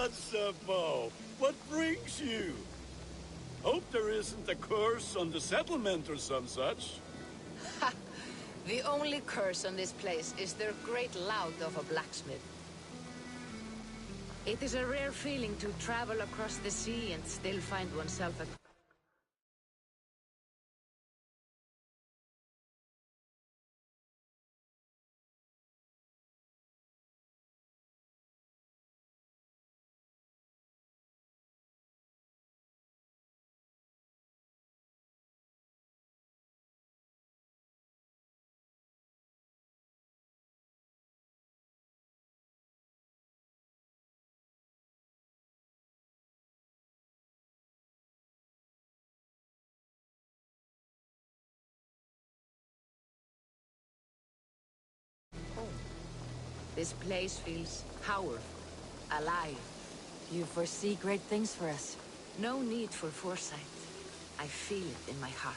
What's up, Mo? What brings you? Hope there isn't a curse on the settlement or some such. Ha! The only curse on this place is their great lout of a blacksmith. It is a rare feeling to travel across the sea and still find oneself a... This place feels powerful, alive. You foresee great things for us. No need for foresight. I feel it in my heart.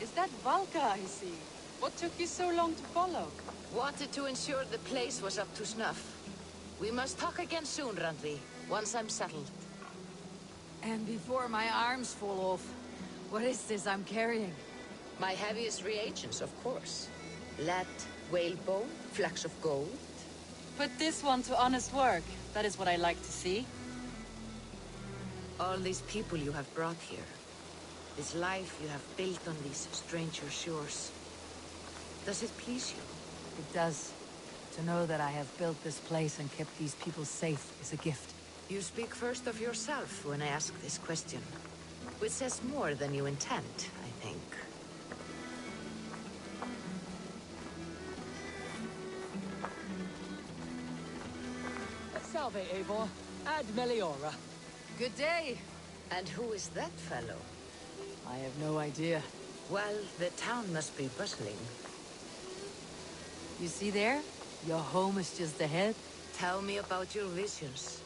Is that Valka I see? What took you so long to follow? Wanted to ensure the place was up to snuff. We must talk again soon, Randvi, once I'm settled. And before my arms fall off, what is this I'm carrying? My heaviest reagents, of course. Lead, whalebone, flecks of gold. Put this one to honest work. That is what I like to see. All these people you have brought here. This life you have built on these stranger shores. Does it please you? It does. To know that I have built this place and kept these people safe is a gift. You speak first of yourself when I ask this question. Which says more than you intend, I think. Salve, Eivor. Ad Meliora. Good day. And who is that fellow? I have no idea. Well, the town must be bustling. You see there? Your home is just ahead. Tell me about your visions.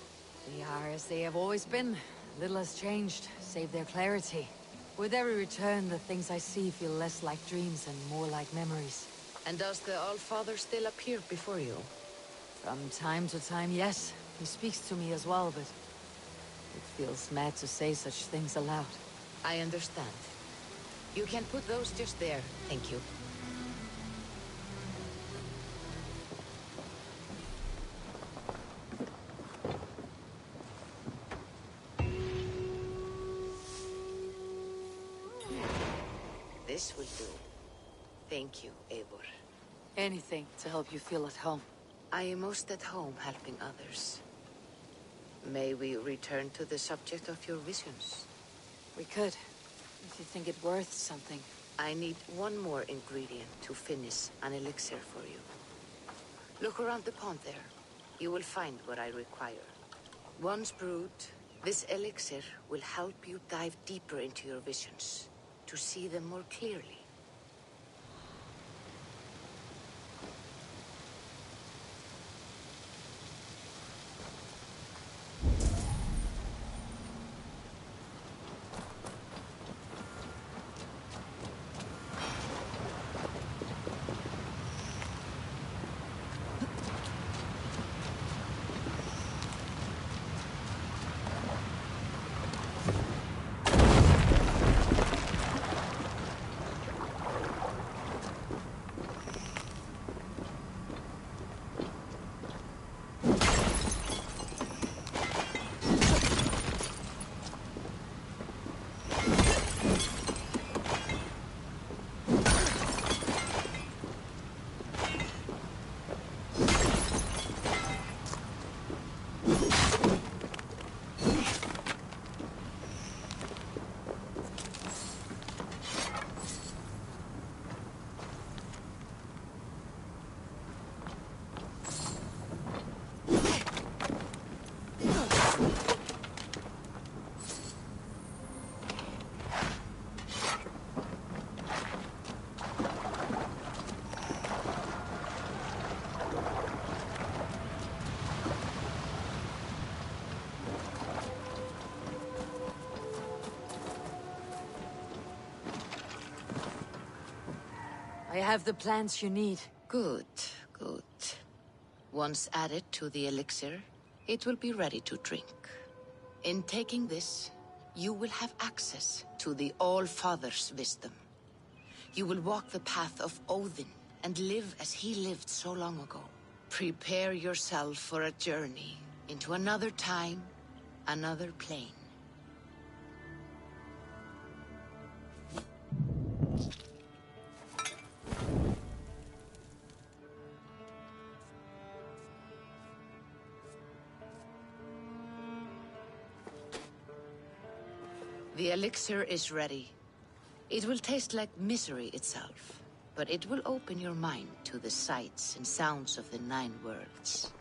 They are as they have always been. Little has changed, save their clarity. With every return, the things I see feel less like dreams and more like memories. And does the Allfather still appear before you? From time to time, yes. He speaks to me as well, but... it feels mad to say such things aloud. I understand. You can put those just there, thank you. This will do. Thank you, Eivor. Anything to help you feel at home. I am most at home helping others. May we return to the subject of your visions? We could, if you think it worth something. I need one more ingredient to finish an elixir for you. Look around the pond there. You will find what I require. Once brewed, this elixir will help you dive deeper into your visions, to see them more clearly. I have the plants you need. Good, good. Once added to the elixir, it will be ready to drink. In taking this, you will have access to the All-Father's wisdom. You will walk the path of Odin and live as he lived so long ago. Prepare yourself for a journey into another time, another plane. The elixir is ready. It will taste like misery itself, but it will open your mind to the sights and sounds of the 9 worlds.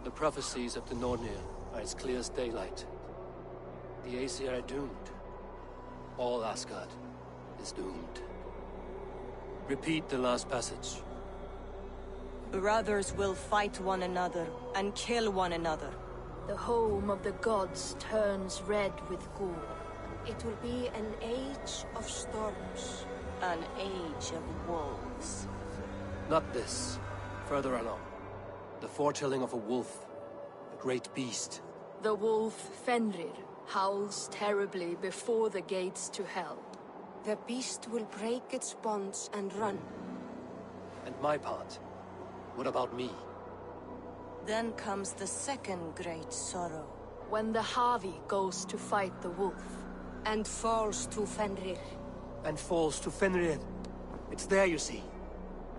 The prophecies of the Nornir are as clear as daylight. The Aesir are doomed. All Asgard is doomed. Repeat the last passage. Brothers will fight one another and kill one another. The home of the gods turns red with gore. It will be an age of storms. An age of wolves. Not this. Further along. The foretelling of a wolf. A great beast. The wolf Fenrir howls terribly before the gates to hell. The beast will break its bonds and run. And my part? What about me? Then comes the second great sorrow. When the Havi goes to fight the wolf. And falls to Fenrir. And falls to Fenrir. It's there, you see.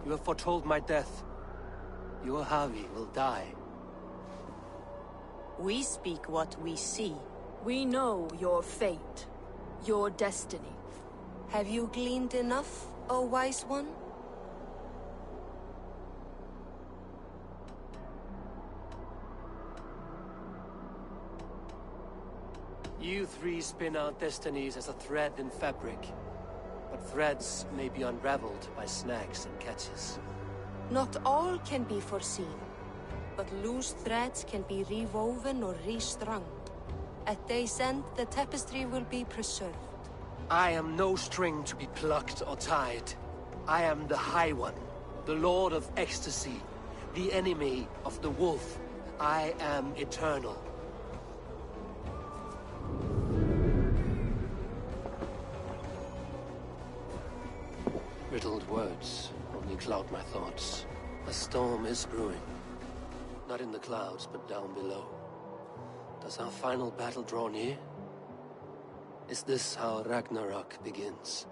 You have foretold my death. Your Havi will die. We speak what we see. We know your fate, your destiny. Have you gleaned enough, O wise one? You three spin out destinies as a thread in fabric. But threads may be unraveled by snags and catches. Not all can be foreseen, but loose threads can be rewoven or restrung. At day's end, the tapestry will be preserved. I am no string to be plucked or tied. I am the High One, the Lord of Ecstasy, the enemy of the Wolf. I am eternal. Riddled words only cloud my thoughts. A storm is brewing. Not in the clouds, but down below. Does our final battle draw near? Is this how Ragnarok begins?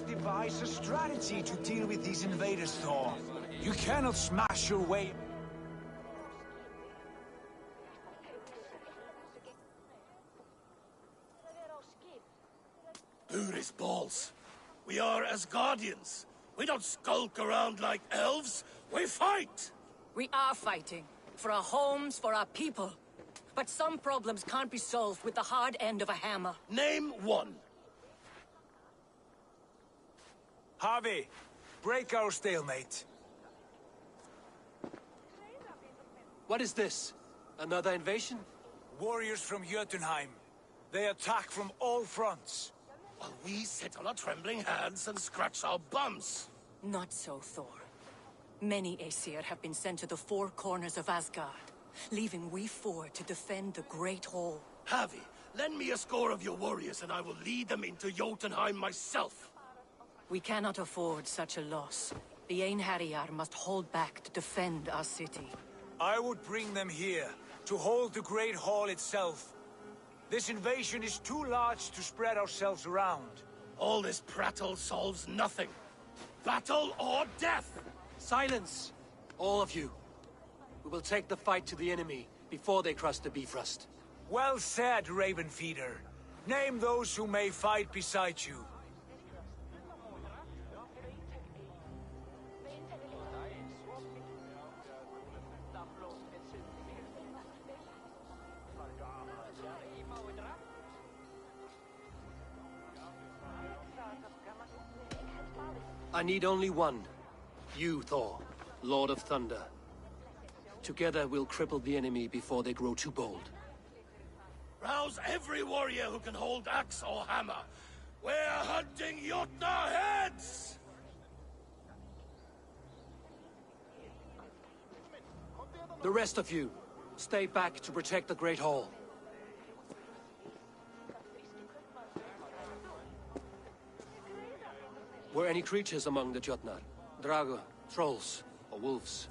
Devise a strategy to deal with these invaders, Thor. You cannot smash your way... Buris balls. We are Asgardians. We don't skulk around like elves. We fight! We are fighting. For our homes, for our people. But some problems can't be solved with the hard end of a hammer. Name one. Harvey, break our stalemate. What is this? Another invasion? Warriors from Jotunheim. They attack from all fronts. While we sit on our trembling hands and scratch our bums. Not so, Thor. Many Aesir have been sent to the four corners of Asgard, leaving we four to defend the Great Hall. Harvey, lend me a score of your warriors and I will lead them into Jotunheim myself. We cannot afford such a loss. The Einherjar must hold back to defend our city. I would bring them here, to hold the Great Hall itself. This invasion is too large to spread ourselves around. All this prattle solves nothing. Battle or death! Silence! All of you. We will take the fight to the enemy before they cross the Bifrost. Well said, Ravenfeeder. Name those who may fight beside you. I need only one. You, Thor, Lord of Thunder. Together we'll cripple the enemy before they grow too bold. Rouse every warrior who can hold axe or hammer. We're hunting Jotnar heads! The rest of you, stay back to protect the Great Hall. Were any creatures among the Jotnar? Drago, trolls, or wolves?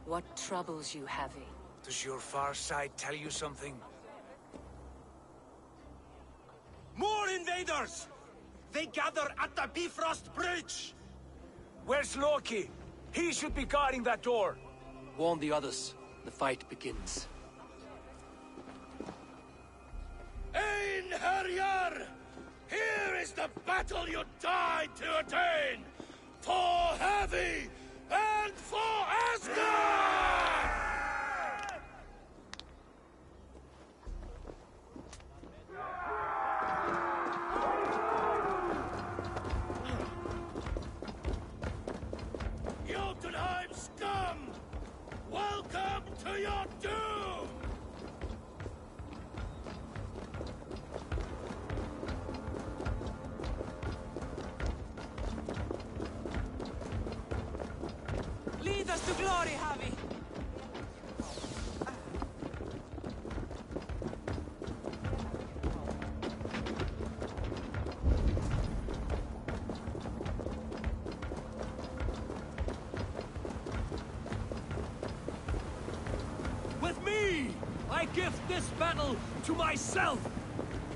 What troubles you, Havi? Does your far side tell you something? More invaders! They gather at the Bifrost Bridge! Where's Loki? He should be guarding that door. Warn the others. The fight begins. Einherjar! Here is the battle you died to attain! For Havi and for Asgard! Jotunheim scum! Welcome to your doom! Lead us to glory, Havi! left this battle to myself!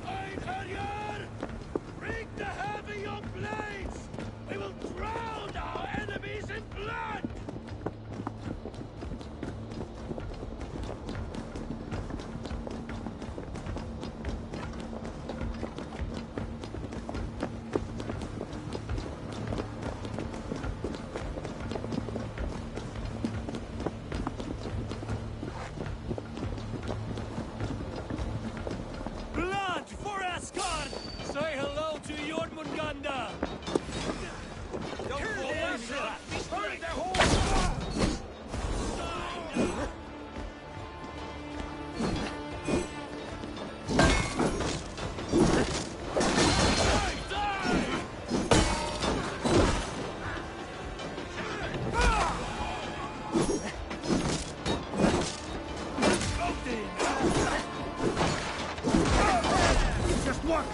Einherjar! Bring the heavy your blades! We will drown our enemies in blood! Blood for Asgard! Say hello to Jormungandr! Don't fall back! Burn the whole... Just what?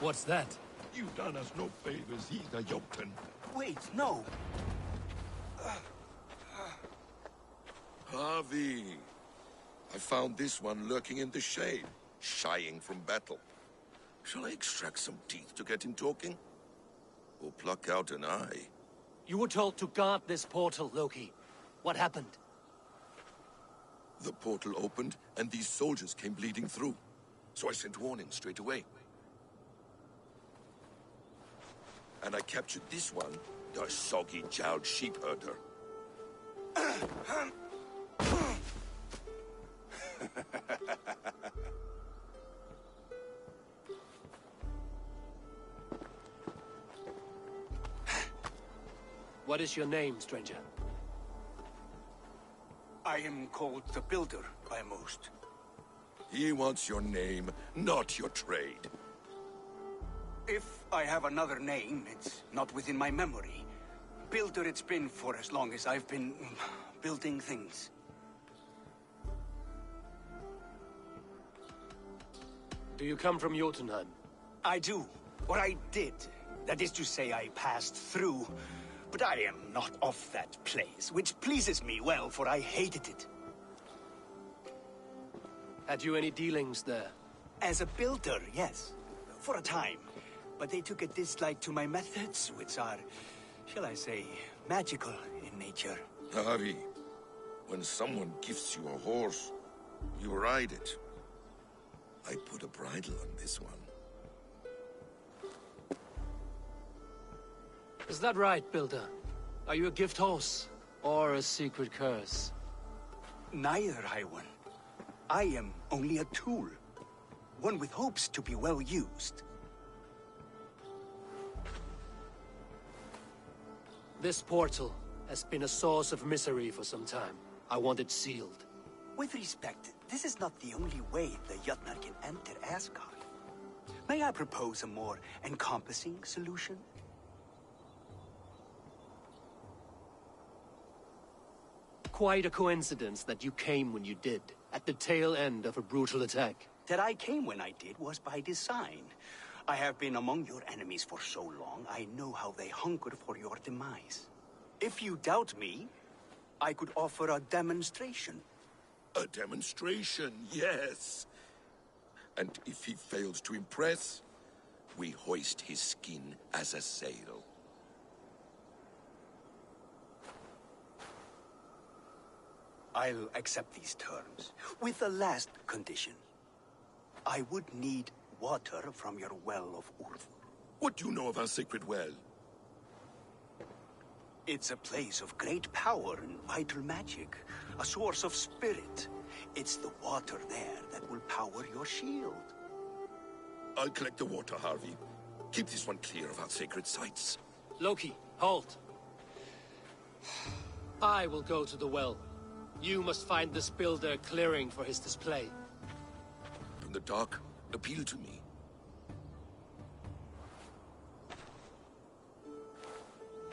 What's that? You done us no favors either, Jotun. Wait, no. Harvey. I found this one lurking in the shade, shying from battle. Shall I extract some teeth to get him talking? Or pluck out an eye? You were told to guard this portal, Loki. What happened? The portal opened, and these soldiers came bleeding through. So I sent warning straight away. And I captured this one, the soggy-jowled sheep herder. What is your name, stranger? I am called the Builder by most. He wants your name, not your trade. If I have another name, it's not within my memory. Builder it's been for as long as I've been building things. Do you come from Jotunheim? I do. Or I did. That is to say, I passed through. But I am not of that place, which pleases me well, for I hated it. Had you any dealings there? As a builder, yes. For a time. But they took a dislike to my methods, which are, shall I say, magical in nature. Harvey, when someone gifts you a horse, you ride it. I put a bridle on this one. Is that right, Builder? Are you a gift horse? Or a secret curse? Neither, Highwan. I am only a tool. One with hopes to be well used. This portal has been a source of misery for some time. I want it sealed. With respect, this is not the only way the Jötnar can enter Asgard. May I propose a more encompassing solution? Quite a coincidence that you came when you did, at the tail end of a brutal attack. That I came when I did was by design. I have been among your enemies for so long, I know how they hungered for your demise. If you doubt me, I could offer a demonstration. A demonstration, yes. And if he fails to impress, we hoist his skin as a sail. I'll accept these terms, with the last condition. I would need water from your well of Urth. What do you know of our sacred well? It's a place of great power and vital magic, a source of spirit. It's the water there that will power your shield. I'll collect the water, Harvey. Keep this one clear of our sacred sites. Loki, halt. I will go to the well. You must find this builder clearing for his display. From the dark, appeal to me.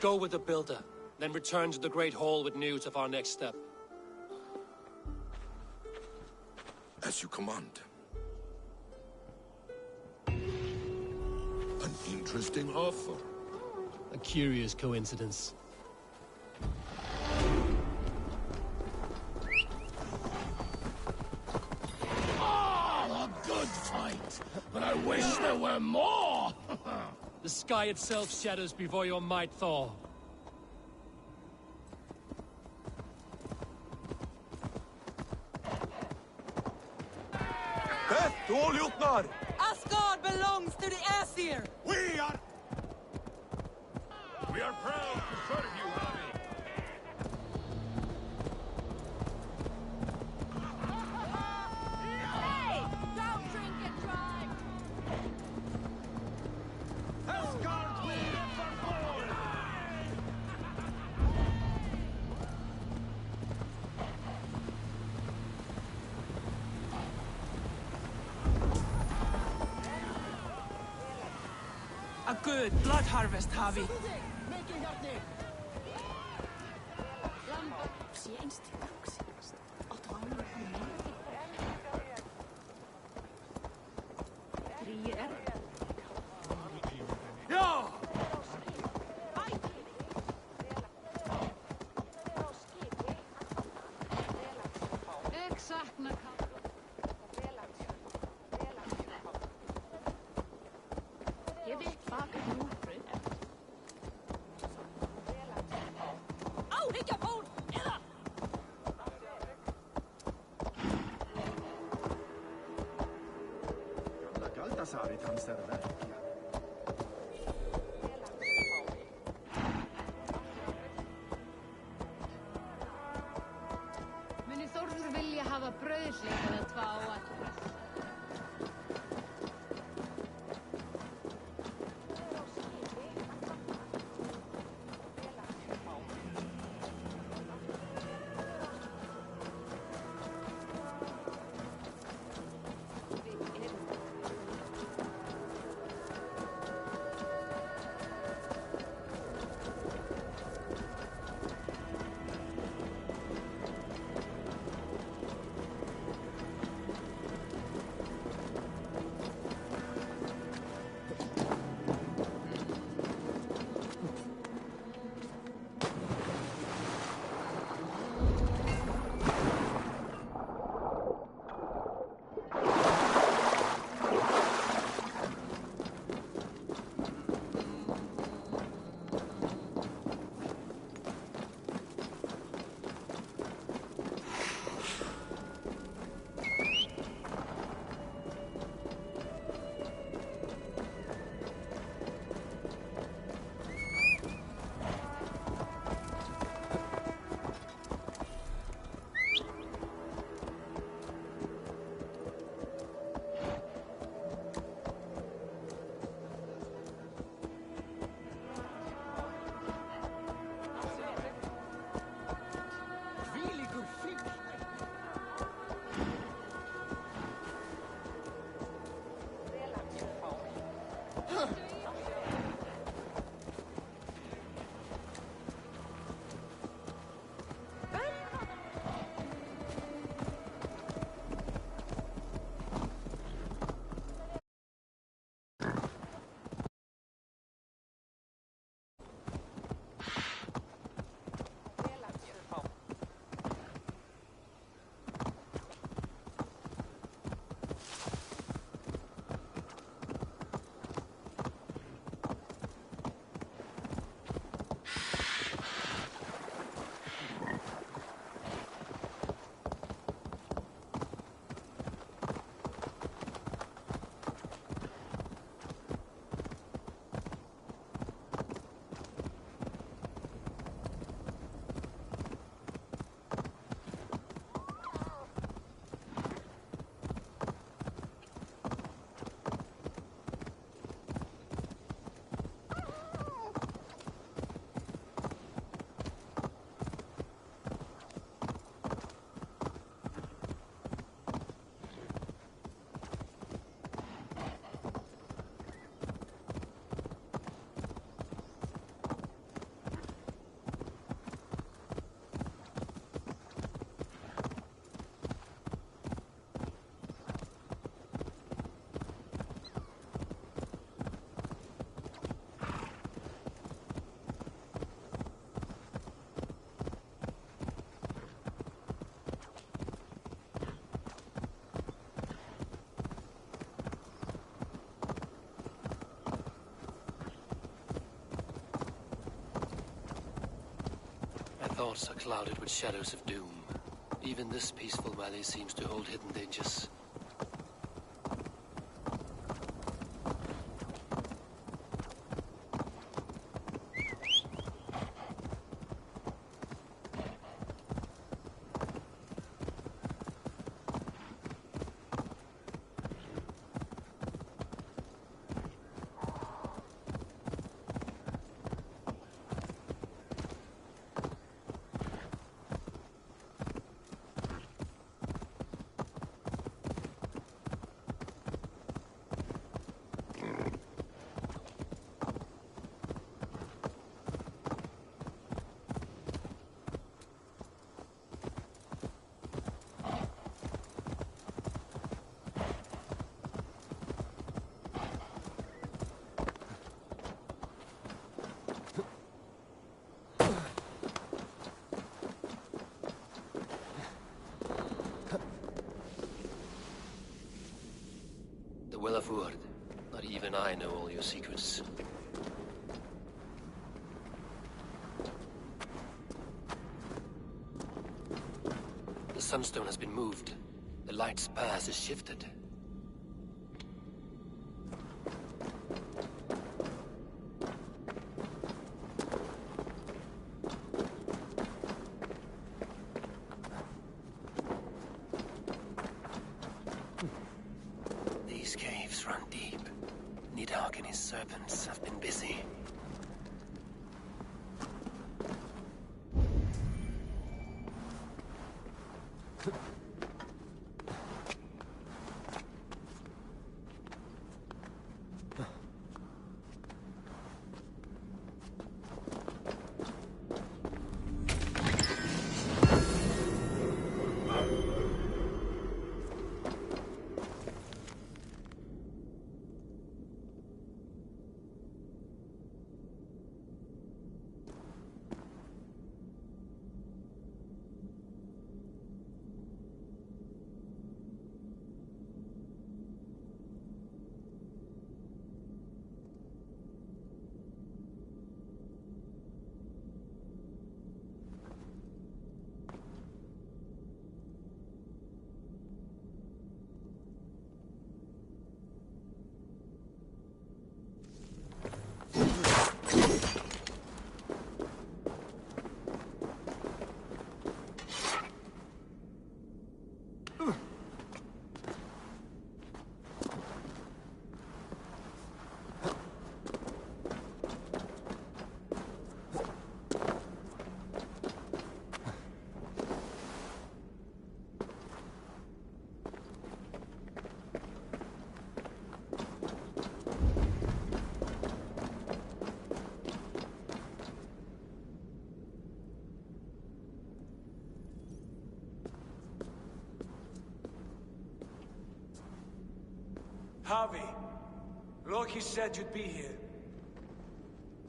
Go with the builder, then return to the Great Hall with news of our next step. As you command. An interesting offer. A curious coincidence. A good fight, but I wish there were more! The sky itself shatters before your might, Thor. Death to all Jötnar! Asgard belongs to the Aesir! We are proud to serve you, Harvey. Hey! Don't drink and drive! Asgard will never fall! A good blood harvest, Harvey. out of that. Muni Þórður vilja hafa brauðsleik eða tvá að... Thoughts are clouded with shadows of doom. Even this peaceful valley seems to hold hidden dangers. The Will of Word. Not even I know all your secrets. The sunstone has been moved. The light's path is shifted. serpents have been busy. Harvey, Loki said you'd be here.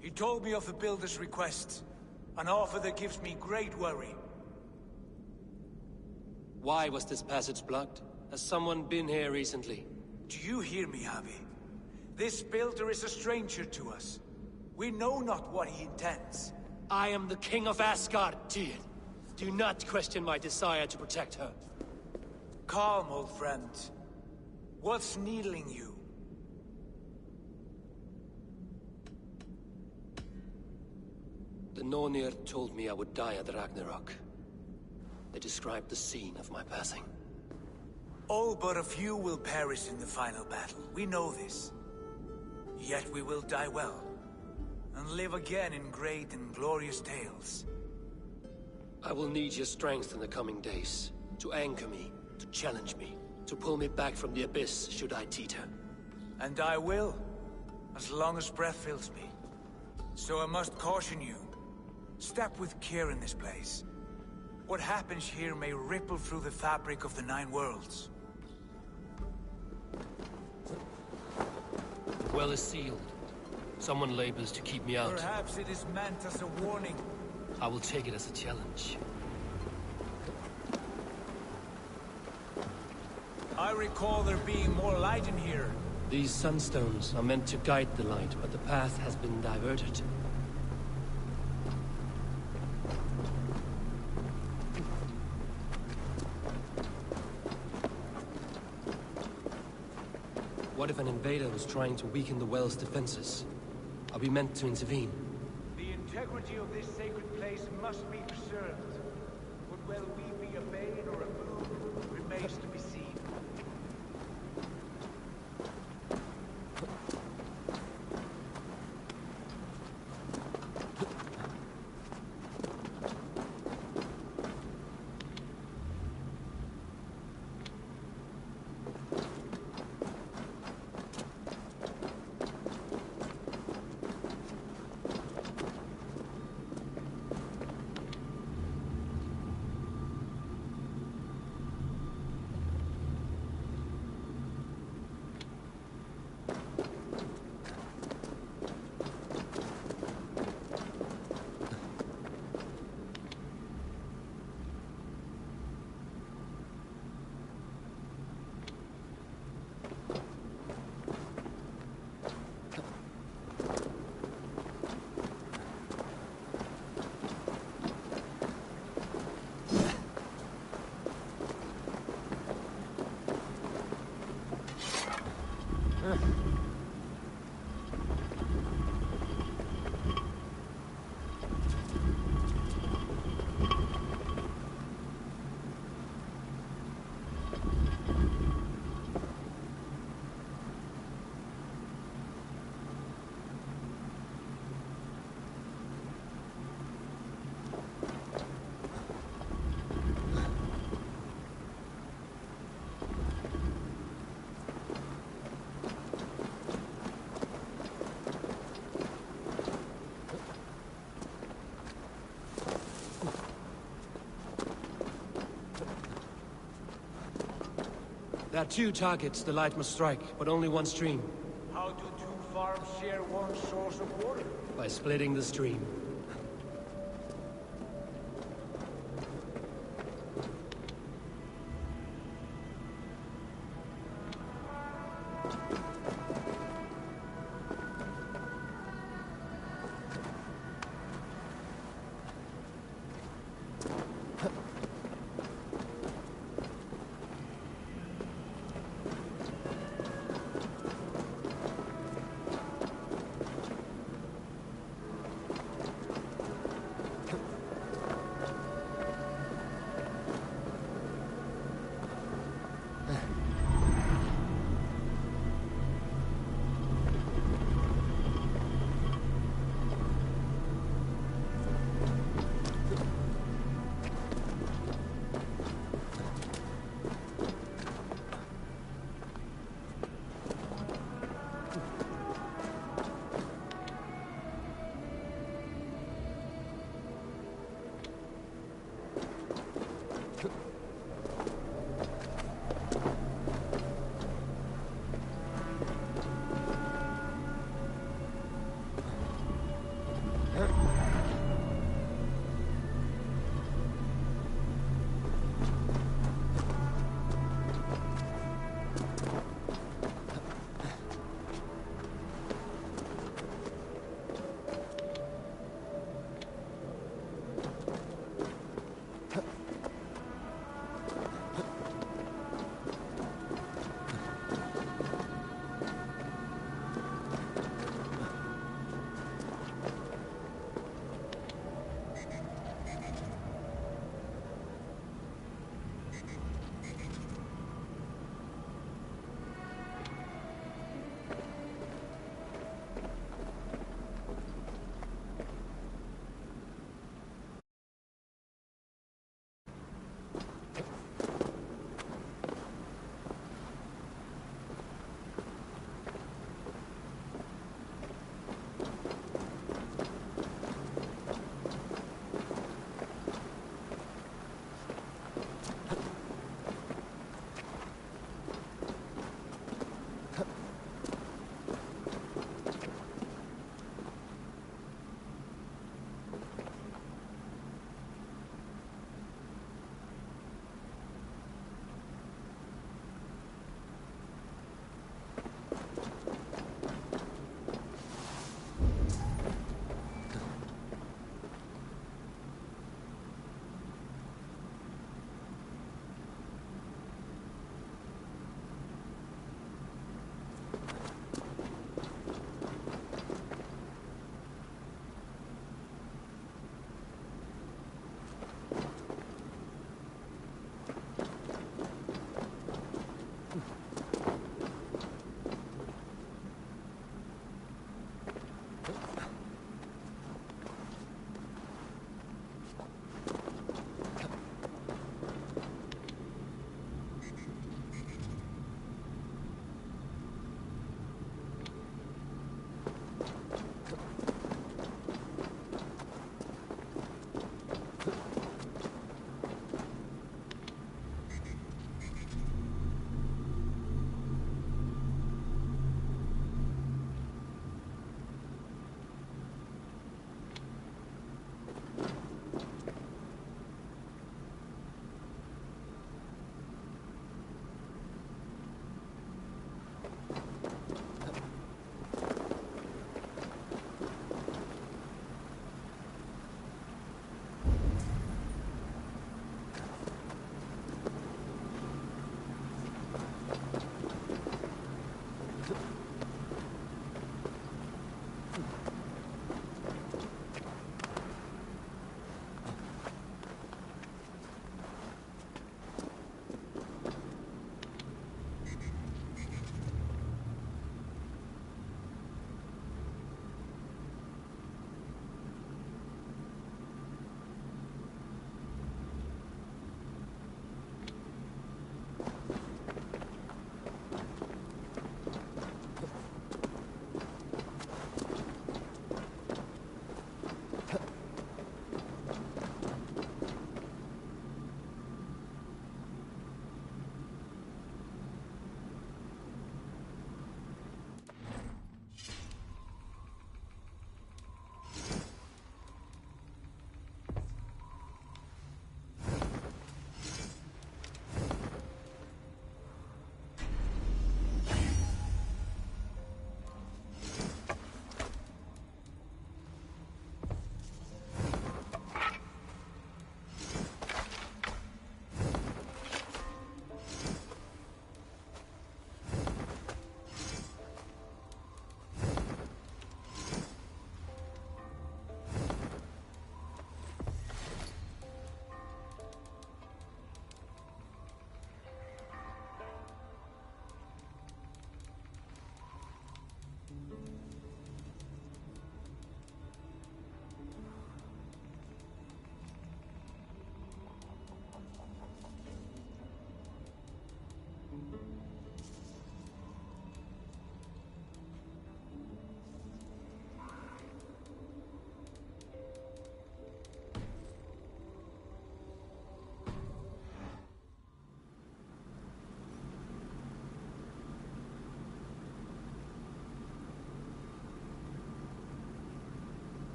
He told me of the Builder's request, an offer that gives me great worry. Why was this passage blocked? Has someone been here recently? Do you hear me, Harvey? This Builder is a stranger to us. We know not what he intends. I am the King of Asgard, Tyr. Do not question my desire to protect her. Calm, old friend. What's needling you? The Nornir told me I would die at Ragnarok. They described the scene of my passing. All but a few will perish in the final battle. We know this. Yet we will die well, and live again in great and glorious tales. I will need your strength in the coming days, to anchor me, to challenge me, to pull me back from the abyss should I teeter. And I will, as long as breath fills me. So I must caution you. Step with care in this place. What happens here may ripple through the fabric of the Nine Worlds. The well is sealed. Someone labors to keep me out. Perhaps it is meant as a warning. I will take it as a challenge. I recall there being more light in here. These sunstones are meant to guide the light, but the path has been diverted. What if an invader was trying to weaken the well's defenses? Are we meant to intervene? The integrity of this sacred place must be preserved. But will we be a bane or a boon remains to be seen. got 2 targets the light must strike, but only one stream. How do 2 farms share one source of water? By splitting the stream.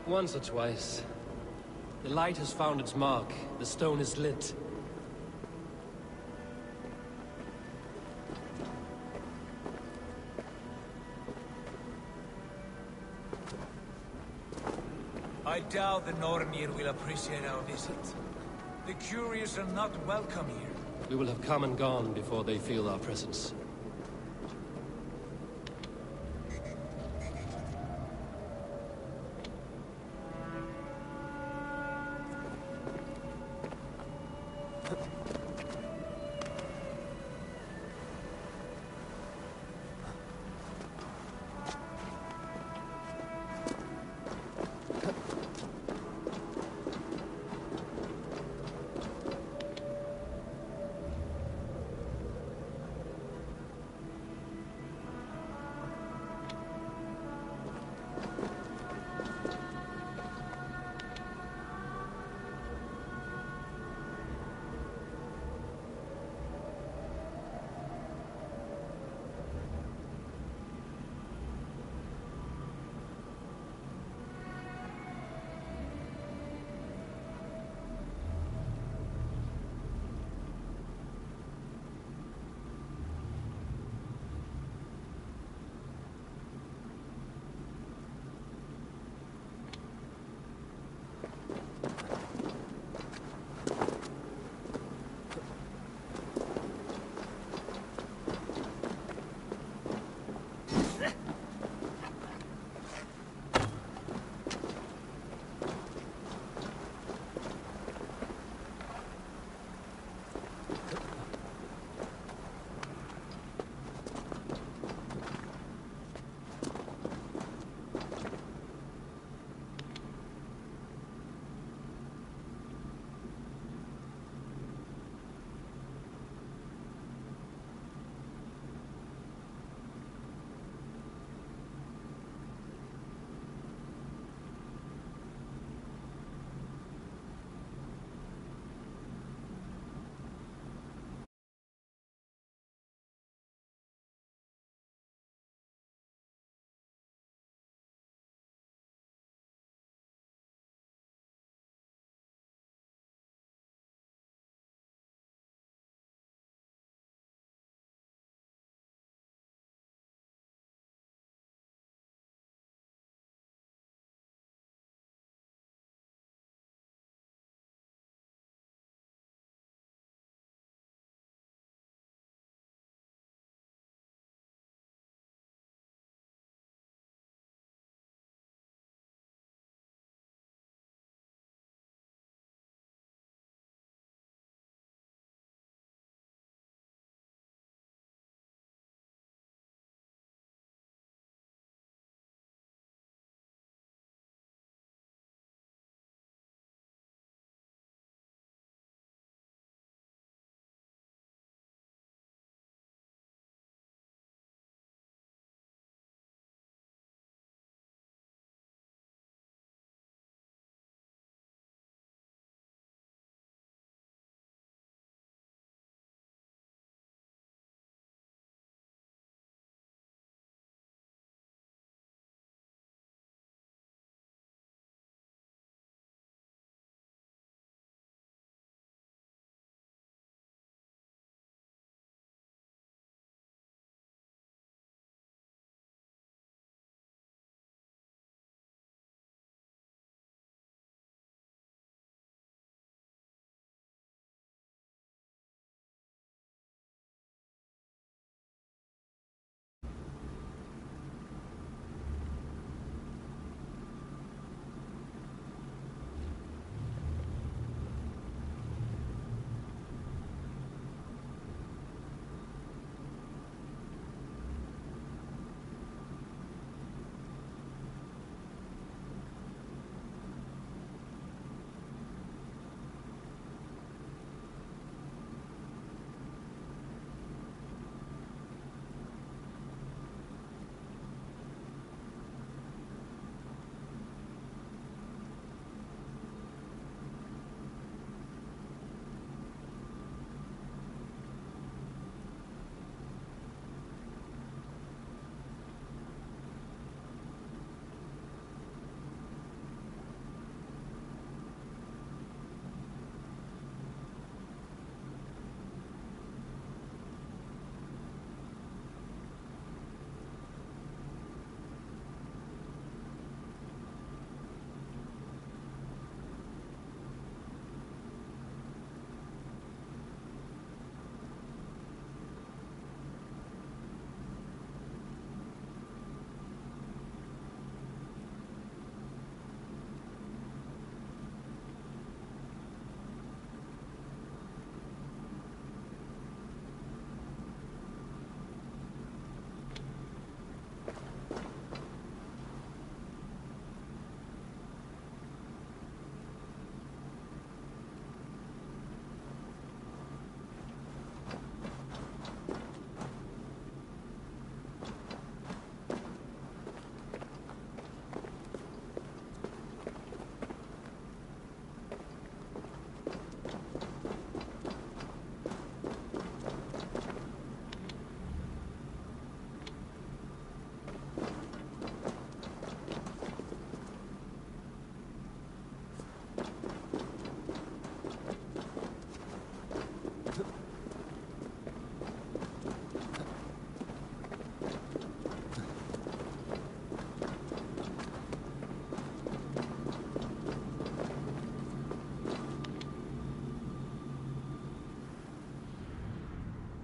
Once or twice. The light has found its mark. The stone is lit. I doubt the Nornir will appreciate our visit. The curious are not welcome here. We will have come and gone before they feel our presence.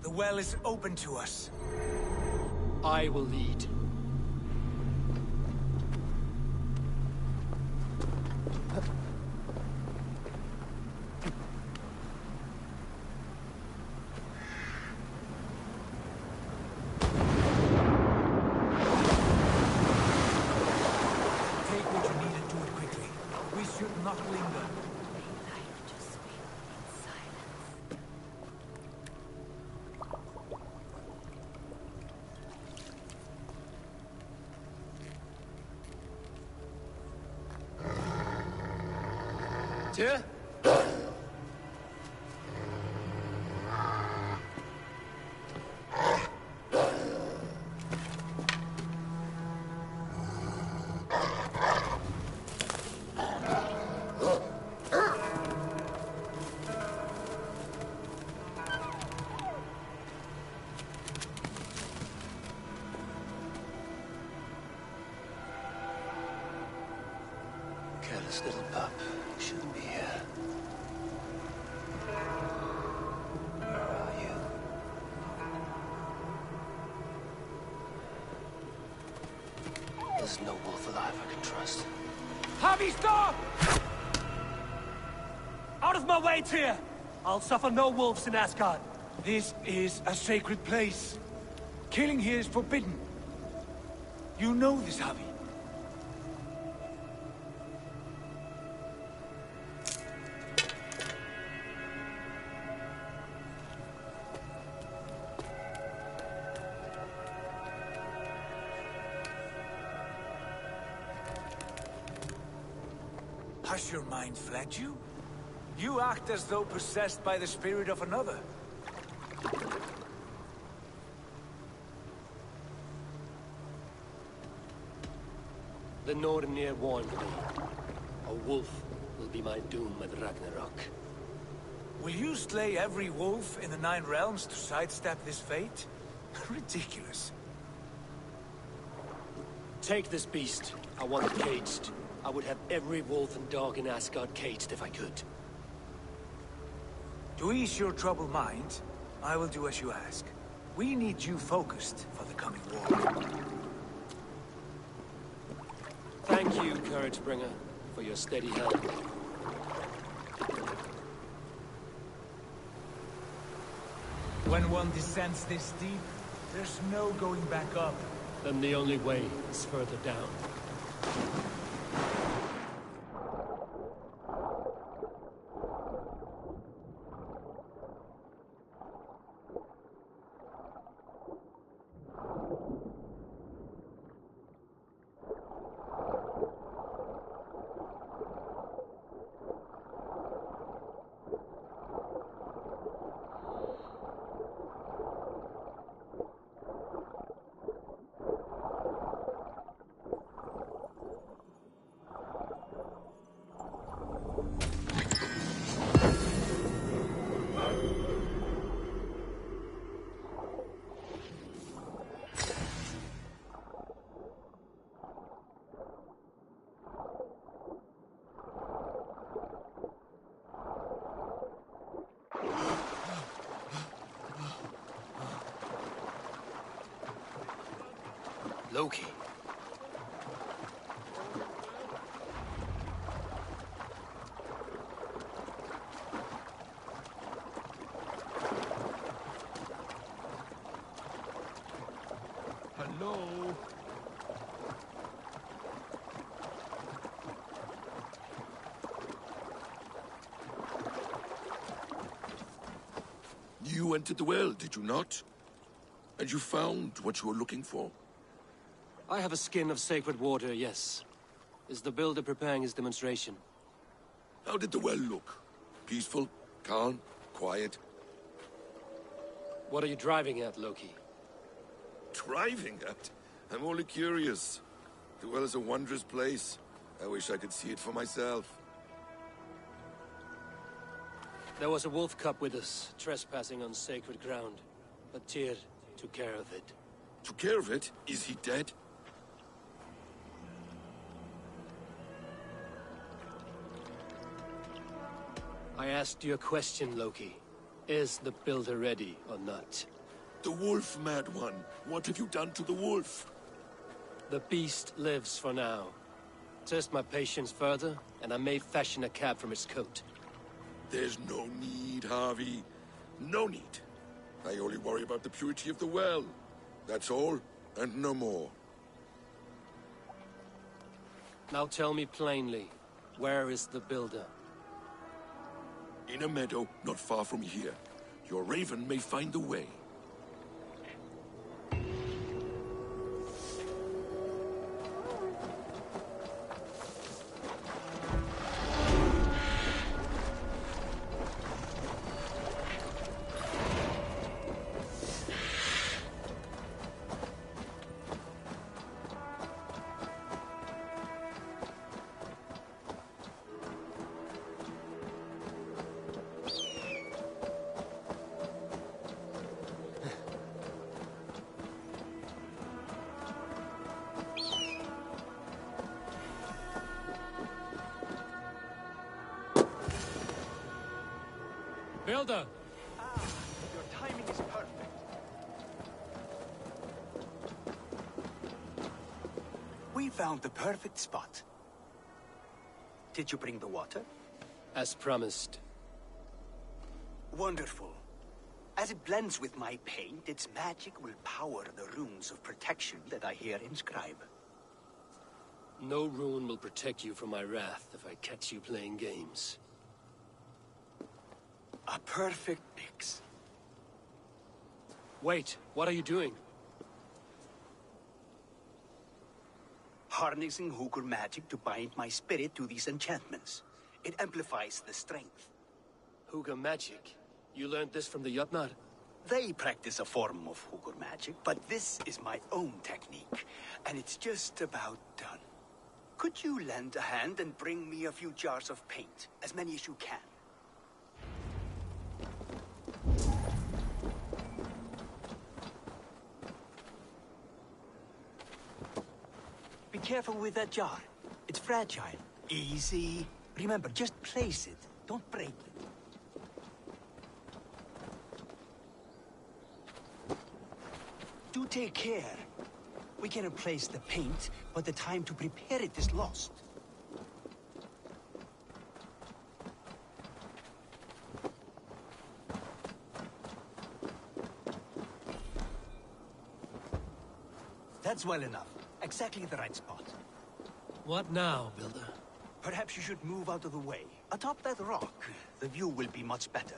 The well is open to us. I will lead. Tyr? Careless little pup. You shouldn't be here. Where are you? There's no wolf alive I can trust. Javi, stop! Out of my way, Tyr! I'll suffer no wolves in Asgard. This is a sacred place. Killing here is forbidden. You know this, Javi. Has your mind fled you? You act as though possessed by the spirit of another. The Nornir warned me. A wolf will be my doom at Ragnarok. Will you slay every wolf in the Nine Realms to sidestep this fate? Ridiculous. Take this beast. I want it caged. I would have every wolf and dog in Asgard caged if I could. To ease your troubled mind, I will do as you ask. We need you focused for the coming war. Thank you, Couragebringer, for your steady hand. When one descends this deep, there's no going back up. Then the only way is further down. Loki. Hello? You entered the well, did you not? And you found what you were looking for? I have a skin of sacred water, yes. Is the builder preparing his demonstration? How did the well look? Peaceful? Calm? Quiet? What are you driving at, Loki? Driving at? I'm only curious. The well is a wondrous place. I wish I could see it for myself. There was a wolf cub with us, trespassing on sacred ground. But Tyr took care of it. Took care of it? Is he dead? I asked you a question, Loki. Is the builder ready or not? The wolf, mad one. What have you done to the wolf? The beast lives for now. Test my patience further, and I may fashion a cap from its coat. There's no need, Harvey. No need. I only worry about the purity of the well. That's all, and no more. Now tell me plainly, where is the builder? In a meadow, not far from here. Your raven may find the way. Builder! Your timing is perfect. We found the perfect spot. Did you bring the water? As promised. Wonderful. As it blends with my paint, its magic will power the runes of protection that I here inscribe. No rune will protect you from my wrath if I catch you playing games. A perfect mix. Wait, what are you doing? Harnessing Hooker magic to bind my spirit to these enchantments. It amplifies the strength. Hooker magic? You learned this from the Jotnar? They practice a form of Hooker magic, but this is my own technique, and it's just about done. Could you lend a hand and bring me a few jars of paint? As many as you can. Be careful with that jar. It's fragile. Easy. Remember, just place it. Don't break it. Do take care. We can replace the paint, but the time to prepare it is lost. That's well enough. Exactly the right spot. What now, Builder? Perhaps you should move out of the way. Atop that rock, the view will be much better.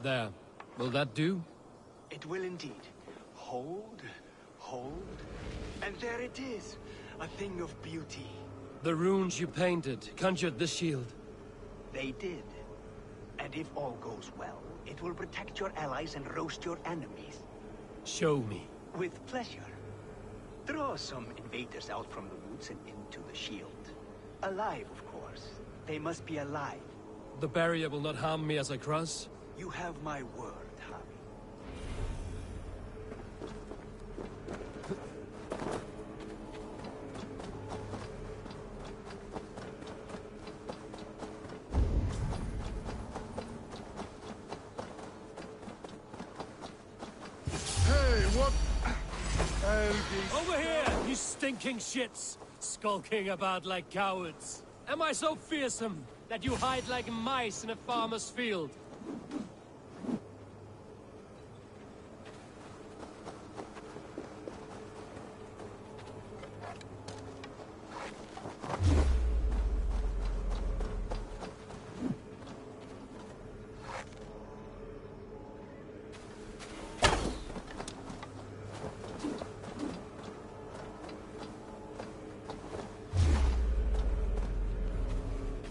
There. Will that do? It will indeed. Hold, hold, and there it is. A thing of beauty. The runes you painted conjured the shield. They did. And if all goes well, it will protect your allies and roast your enemies. Show me. With pleasure. Draw some invaders out from the woods and into the shield. Alive, of course. They must be alive. The barrier will not harm me as I cross? You have my word, Harvey. Over here, you stinking shits! Skulking about like cowards. Am I so fearsome that you hide like mice in a farmer's field?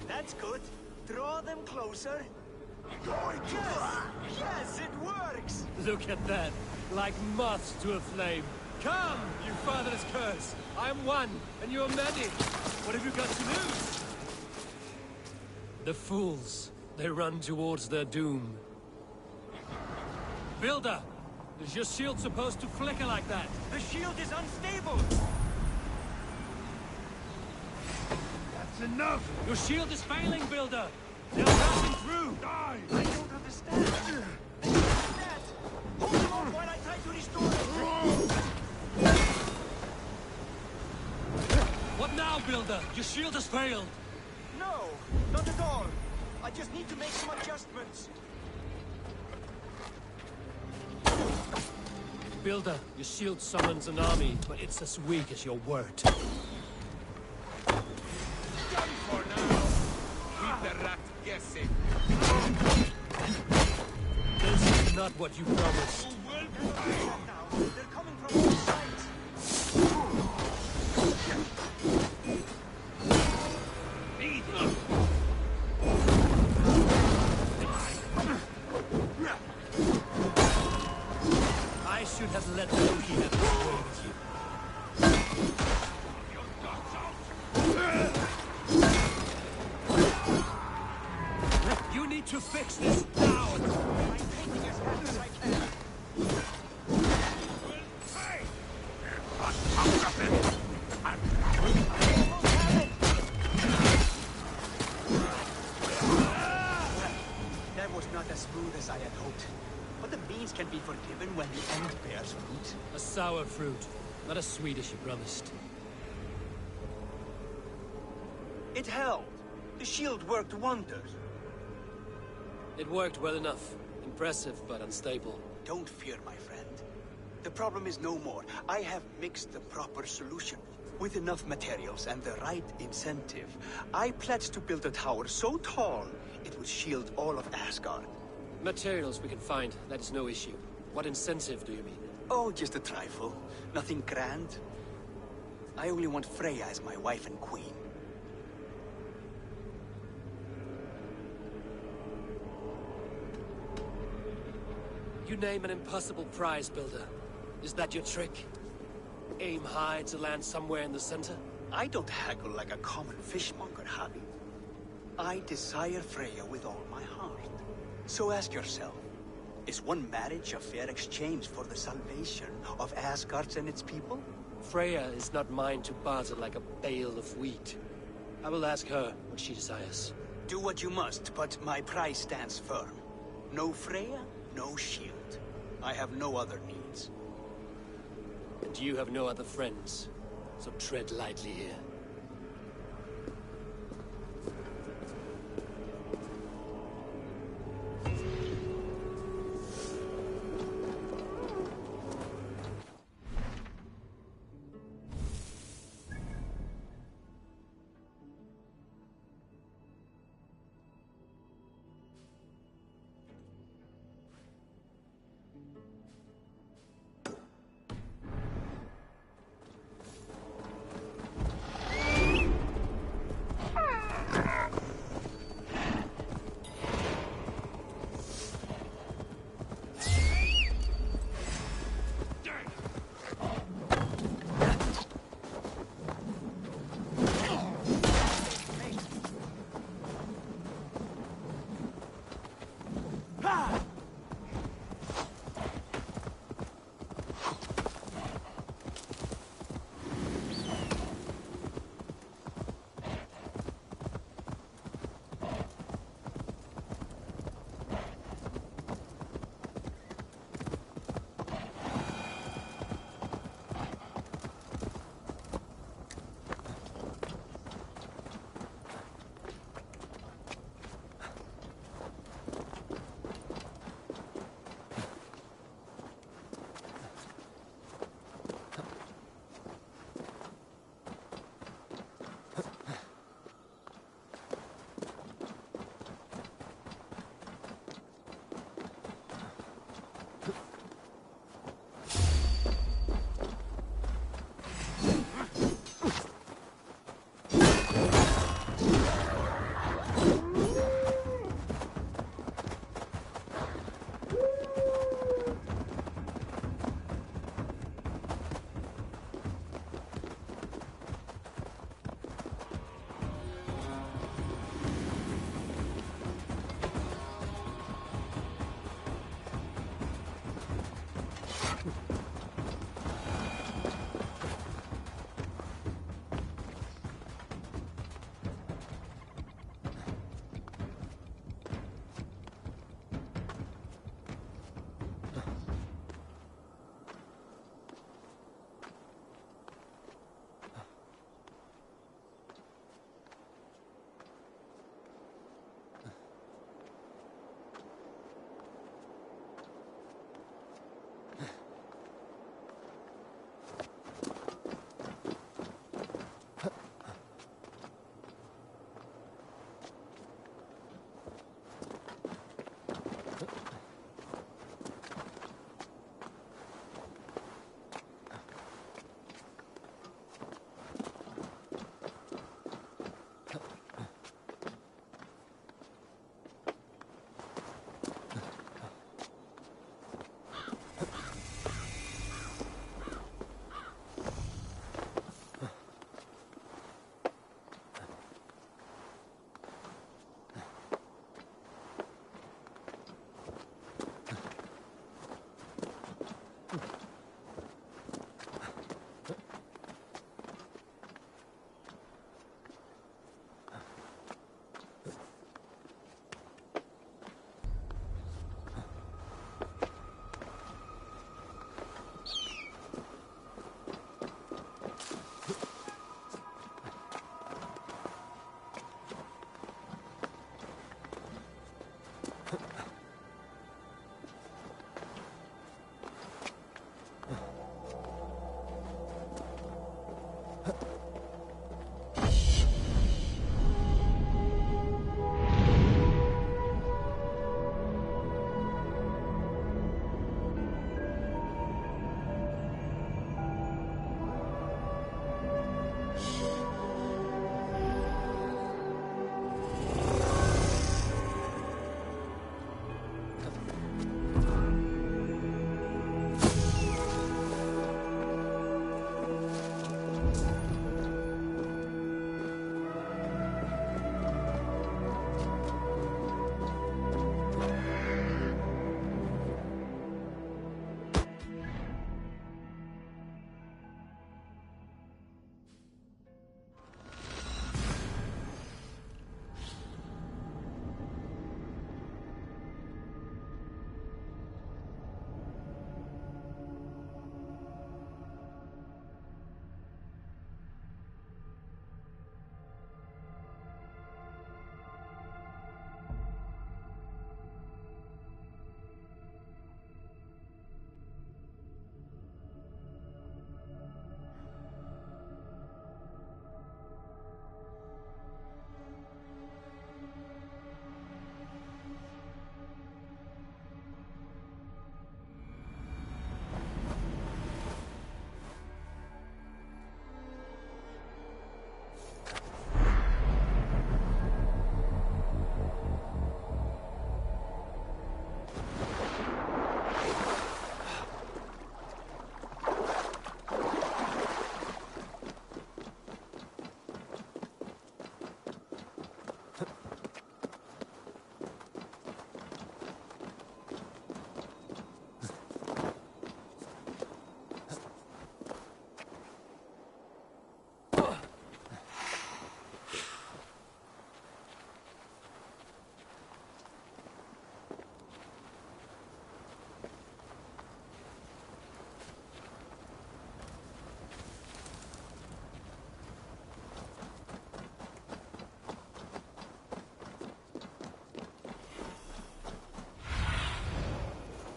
That's good. Draw them closer. Yes! Yes, it works! Look at that. Like moths to a flame. Come, you fatherless curse. I'm one, and you're many. What have you got to lose? The fools. They run towards their doom. Builder! Is your shield supposed to flicker like that? The shield is unstable! That's enough! Your shield is failing, Builder! They're passing through! Die! I don't understand. They can't that. Hold them off while I try to restore it. What now, Builder? Your shield has failed! No, not at all. I just need to make some adjustments. Builder, your shield summons an army, but it's as weak as your word. Done for now! Keep the rat guessing! This is not what you promised. You will pay! Now, they're coming from all sides. I should have let Loki have his way with you. You need to fix this now! I'm taking as fast as I can. That was not as smooth as I had hoped. But the means can be forgiven when the end bears fruit. A sour fruit, not as sweet as you promised. It held. The shield worked wonders. It worked well enough. Impressive, but unstable. Don't fear, my friend. The problem is no more. I have mixed the proper solution. With enough materials and the right incentive, I pledge to build a tower so tall it would shield all of Asgard. Materials we can find, that is no issue. What incentive do you mean? Oh, just a trifle. Nothing grand. I only want Freya as my wife and queen. You name an impossible prize, Builder. Is that your trick? Aim high to land somewhere in the center? I don't haggle like a common fishmonger, Harry. I desire Freya with all my heart. So ask yourself, is one marriage a fair exchange for the salvation of Asgard and its people? Freya is not mine to barter like a bale of wheat. I will ask her what she desires. Do what you must, but my price stands firm. No Freya, no shield. I have no other needs. And you have no other friends, so tread lightly here.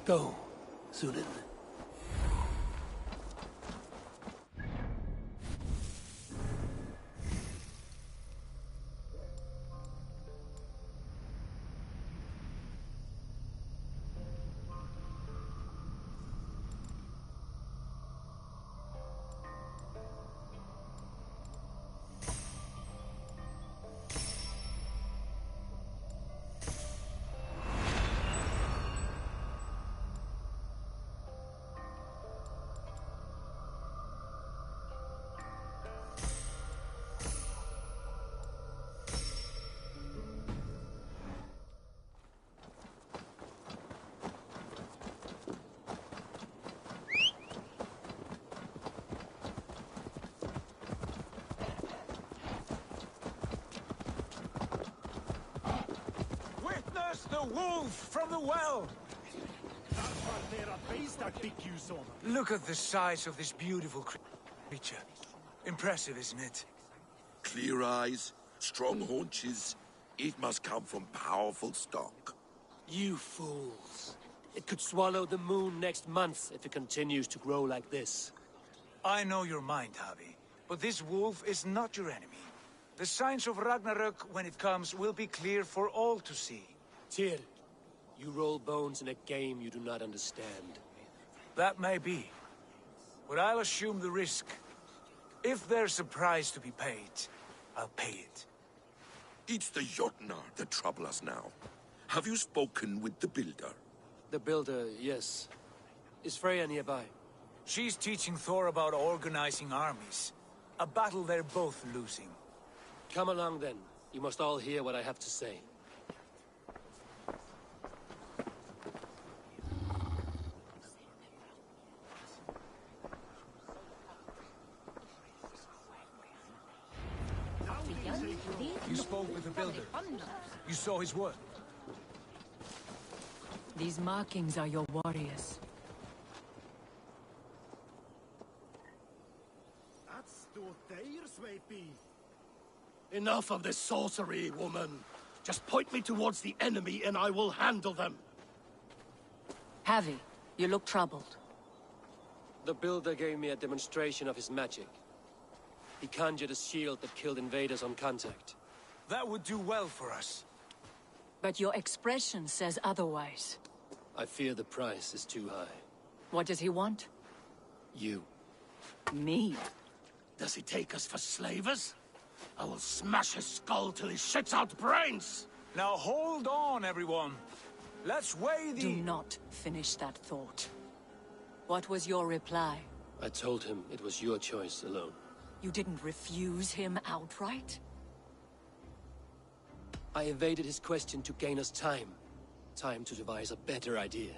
Go, Sunan. Witness the wolf from the well! Look at the size of this beautiful creature. Impressive, isn't it? Clear eyes, strong haunches. It must come from powerful stock. You fools. It could swallow the moon next month if it continues to grow like this. I know your mind, Javi, but this wolf is not your enemy. The signs of Ragnarök, when it comes, will be clear for all to see. Tyr, you roll bones in a game you do not understand. That may be, but I'll assume the risk. If there's a price to be paid, I'll pay it. It's the Jotnar that trouble us now. Have you spoken with the Builder? The Builder, yes. Is Freya nearby? She's teaching Thor about organizing armies. A battle they're both losing. Come along then. You must all hear what I have to say. You spoke with the Builder. You saw his work. These markings are your warriors. Enough of this sorcery, woman. Just point me towards the enemy and I will handle them. Javi, you look troubled. The Builder gave me a demonstration of his magic. He conjured a shield that killed invaders on contact. That would do well for us. But your expression says otherwise. I fear the price is too high. What does he want? You. Me? Does he take us for slavers? I will smash his skull till he shits out brains! Now hold on, everyone. Let's weigh the... Do not finish that thought. What was your reply? I told him it was your choice alone. You didn't refuse him outright? I evaded his question to gain us time. Time to devise a better idea.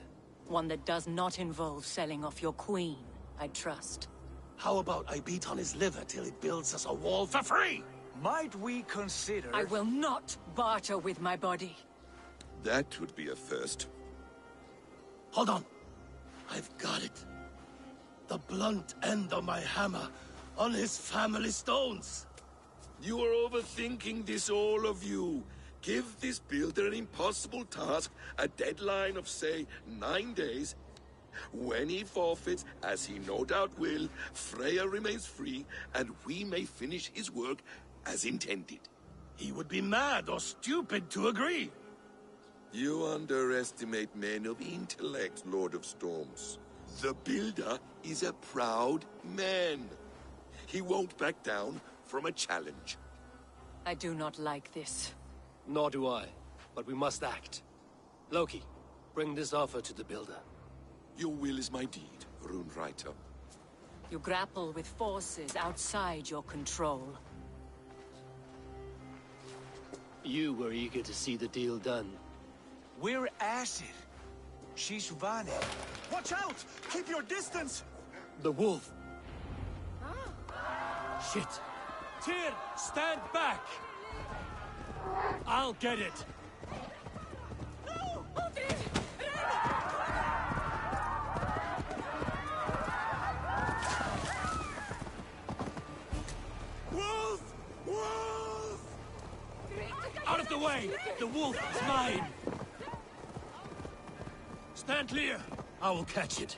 One that does not involve selling off your queen, I trust. How about I beat on his liver till he builds us a wall for free? Might we consider... I will not barter with my body. That would be a first. Hold on. I've got it. The blunt end of my hammer on his family stones. You are overthinking this, all of you. Give this Builder an impossible task, a deadline of, say, 9 days. When he forfeits, as he no doubt will, Freya remains free, and we may finish his work as intended. He would be mad or stupid to agree. You underestimate men of intellect, Lord of Storms. The Builder is a proud man. He won't back down from a challenge. I do not like this. Nor do I, but we must act. Loki, bring this offer to the Builder. Your will is my deed, Rune Writer. You grapple with forces outside your control. You were eager to see the deal done. We're acid. She's Vane. Watch out! Keep your distance! The wolf! Shit! Tyr, stand back! I'll get it! No! Wolf! Wolf! Out of the way! The wolf is mine! Stand clear! I will catch it.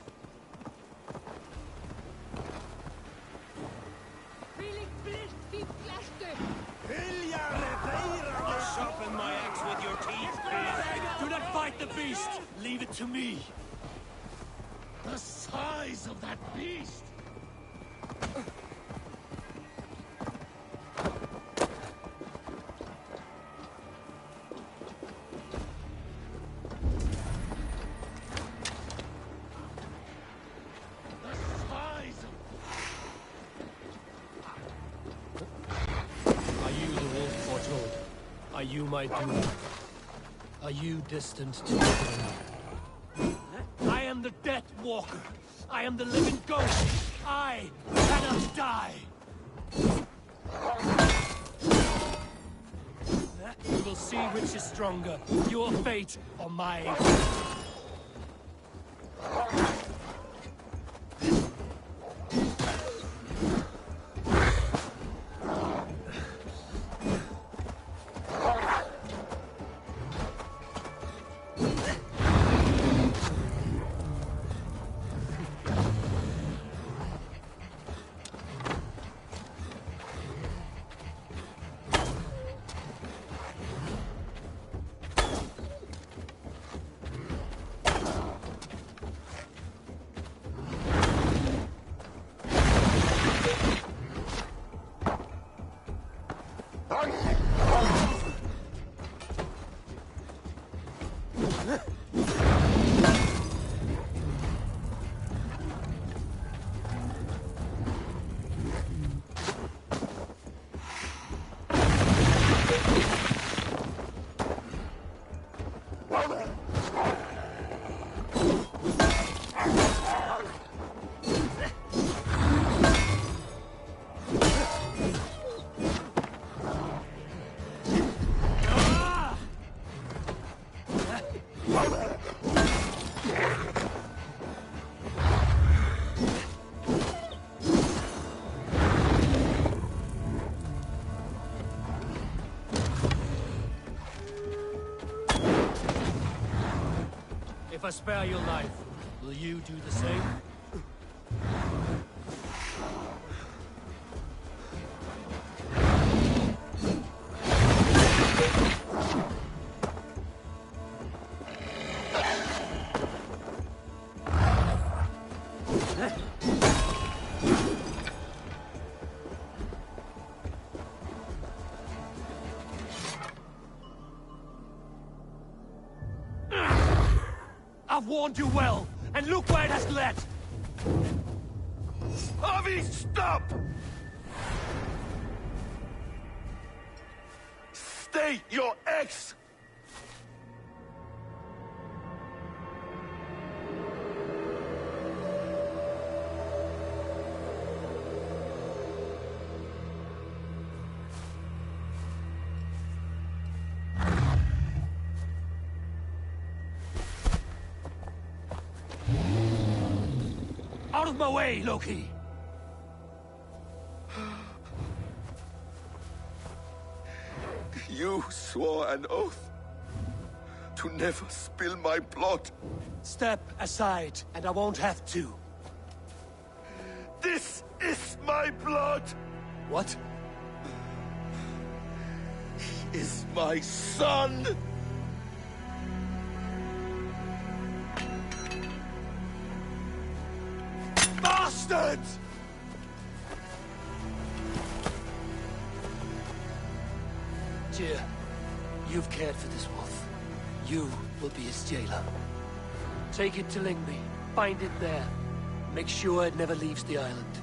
Sharpen my axe with your teeth, please. Do not fight the beast! Leave it to me! The size of that beast! Are you my doom? Are you destined to return? I am the Death Walker. I am the living ghost. I cannot die. We will see which is stronger, your fate or mine. If I spare your life, will you do the same? I've warned you well, and look where it has led! Avi, stop! State your ex! Out of my way, Loki! You swore an oath to never spill my blood. Step aside, and I won't have to. This is my blood! What? He is my son! Bastards! Tyr, you've cared for this wolf. You will be his jailer. Take it to Lingby. Find it there. Make sure it never leaves the island.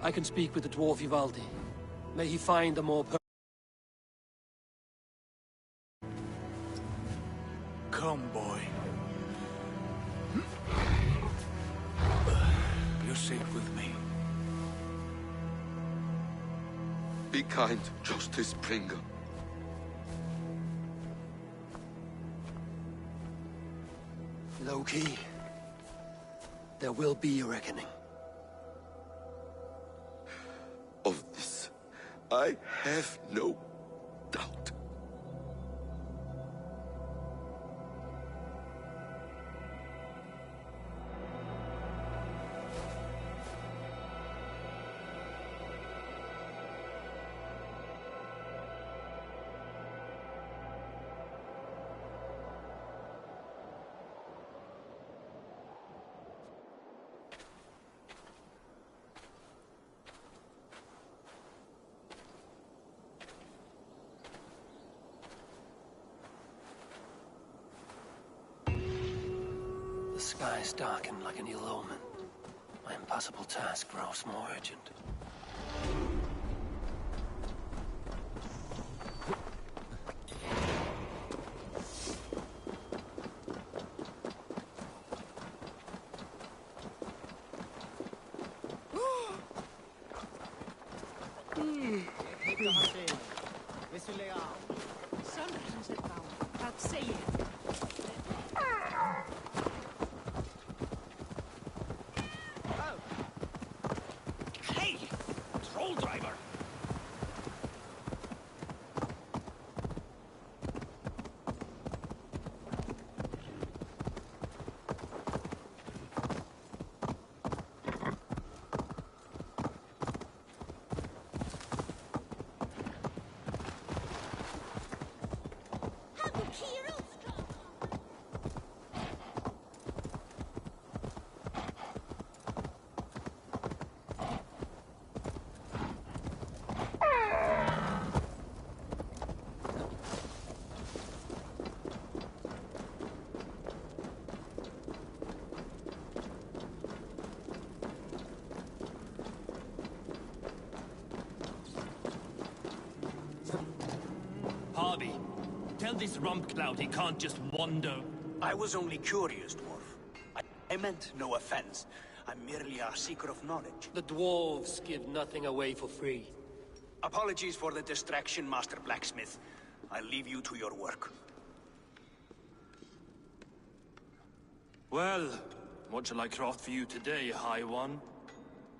I can speak with the dwarf Ivaldi. May he find a more Come, boy. You're safe with me. Be kind, Justice Bringer. Loki, there will be a reckoning. Of this, I have no doubt. The skies darken like an ill omen. My impossible task grows more urgent. Hey! Troll driver! Harvey, tell this Rumpcloud he can't just wander. I was only curious, dwarf. I meant no offense. I'm merely a seeker of knowledge. The dwarves give nothing away for free. Apologies for the distraction, Master Blacksmith. I'll leave you to your work. Well, what shall I craft for you today, High One?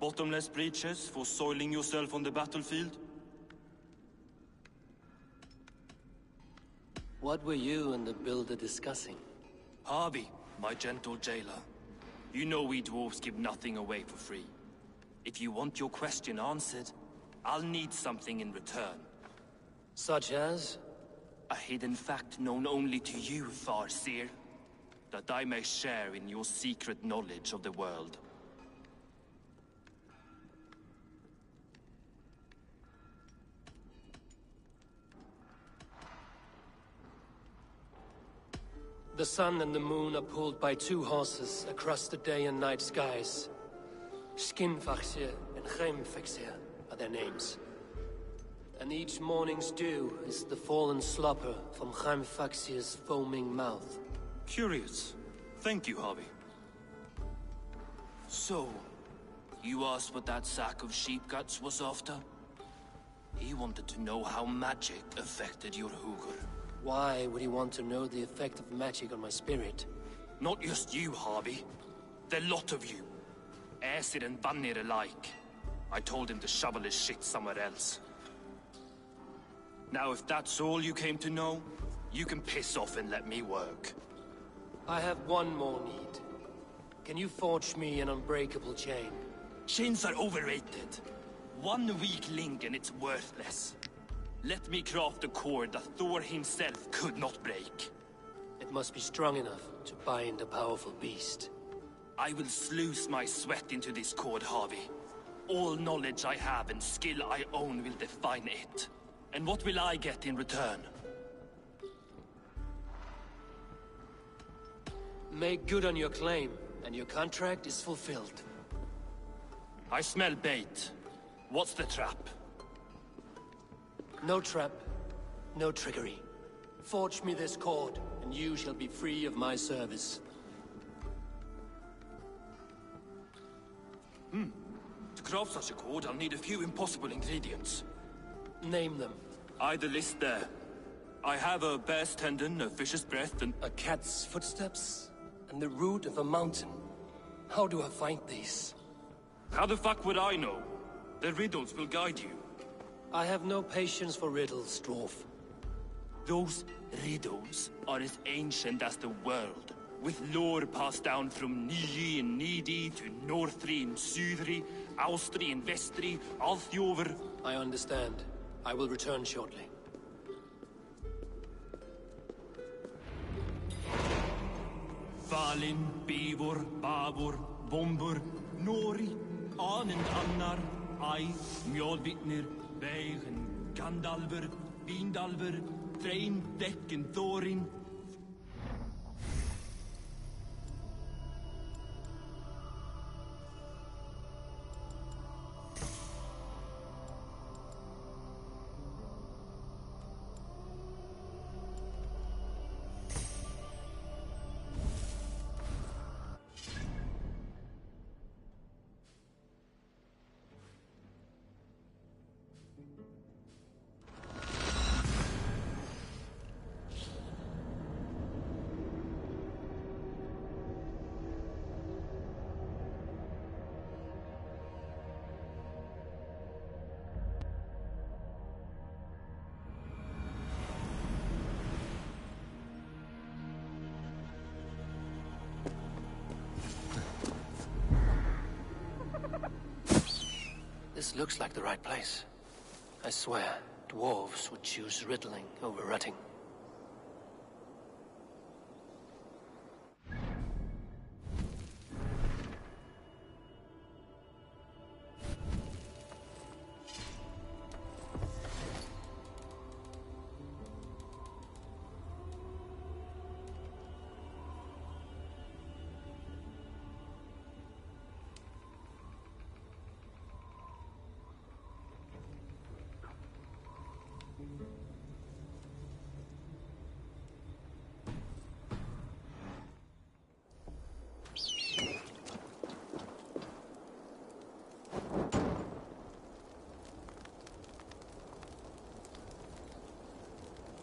Bottomless breeches for soiling yourself on the battlefield? What were you and the builder discussing? Harvey, my gentle jailer. You know we dwarves give nothing away for free. If you want your question answered, I'll need something in return. Such as? A hidden fact known only to you, Farseer. That I may share in your secret knowledge of the world. The sun and the moon are pulled by two horses across the day and night skies. Skinfaxir and Chemfaxir are their names. And each morning's dew is the fallen slopper from Chemfaxir's foaming mouth. Curious. Thank you, Harvey. So, you asked what that sack of sheep guts was after? He wanted to know how magic affected your Hugr. Why would he want to know the effect of magic on my spirit? Not just you, Harvey. The lot of you. Aesir and Vanir alike. I told him to shovel his shit somewhere else. Now, if that's all you came to know, you can piss off and let me work. I have one more need. Can you forge me an unbreakable chain? Chains are overrated. One weak link and it's worthless. Let me craft a cord that Thor himself could not break. It must be strong enough to bind a powerful beast. I will sluice my sweat into this cord, Harvey. All knowledge I have and skill I own will define it. And what will I get in return? Make good on your claim, and your contract is fulfilled. I smell bait. What's the trap? No trap, no trickery. Forge me this cord, and you shall be free of my service. To craft such a cord, I'll need a few impossible ingredients. Name them. Either list there. I have a bear's tendon, a fish's breath, and... A cat's footsteps, and the root of a mountain. How do I find these? How the fuck would I know? The riddles will guide you. I have no patience for riddles, dwarf. Those riddles are as ancient as the world, with lore passed down from Niji and Nidi to Northri and Sudri, Austri and Vestri, Althjover. I understand. I will return shortly. Valin, Beivor, Bavor, Bombur, Nori, Anand Annar, Ai, Mjolvitnir, Veigen, Gandalfur, Vindalfur, Thrain, Deck and Thorin. This looks like the right place. I swear, dwarves would choose riddling over rutting.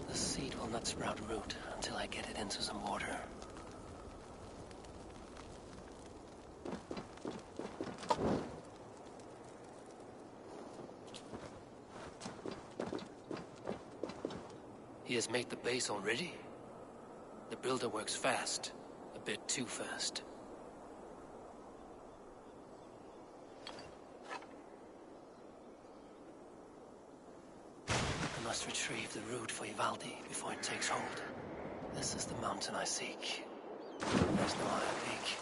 The seed will not sprout root until I get it into some water. He has made the base already? The builder works fast. A bit too fast. I must retrieve the root for Ivaldi before it takes hold. This is the mountain I seek. There's no higher peak.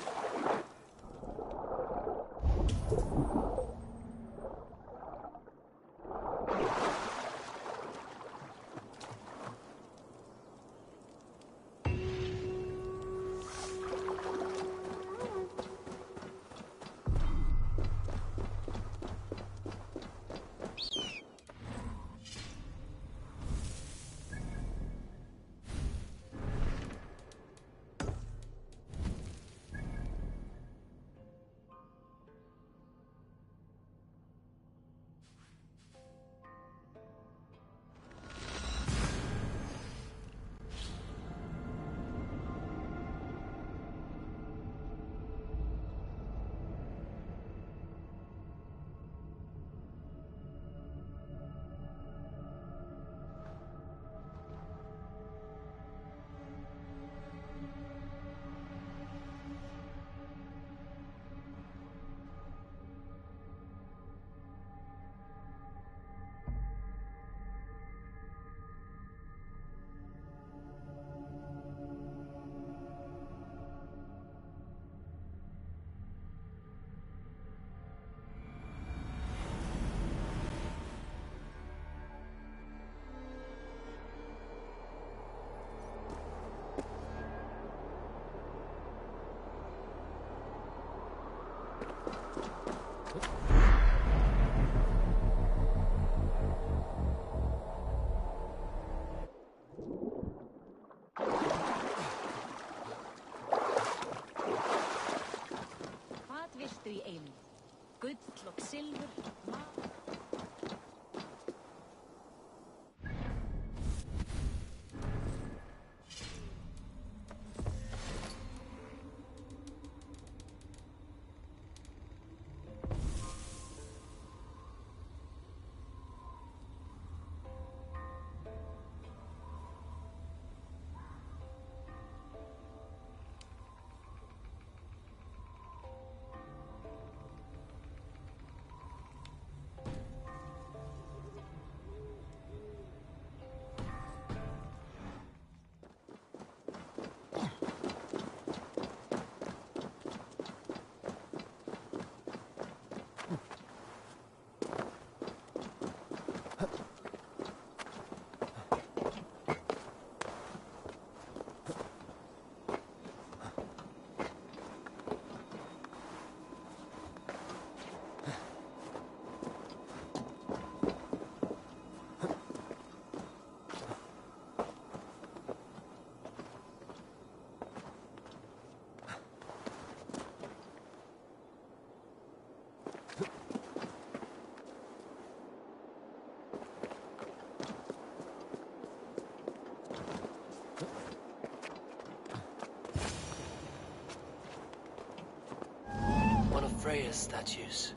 Freya's statues.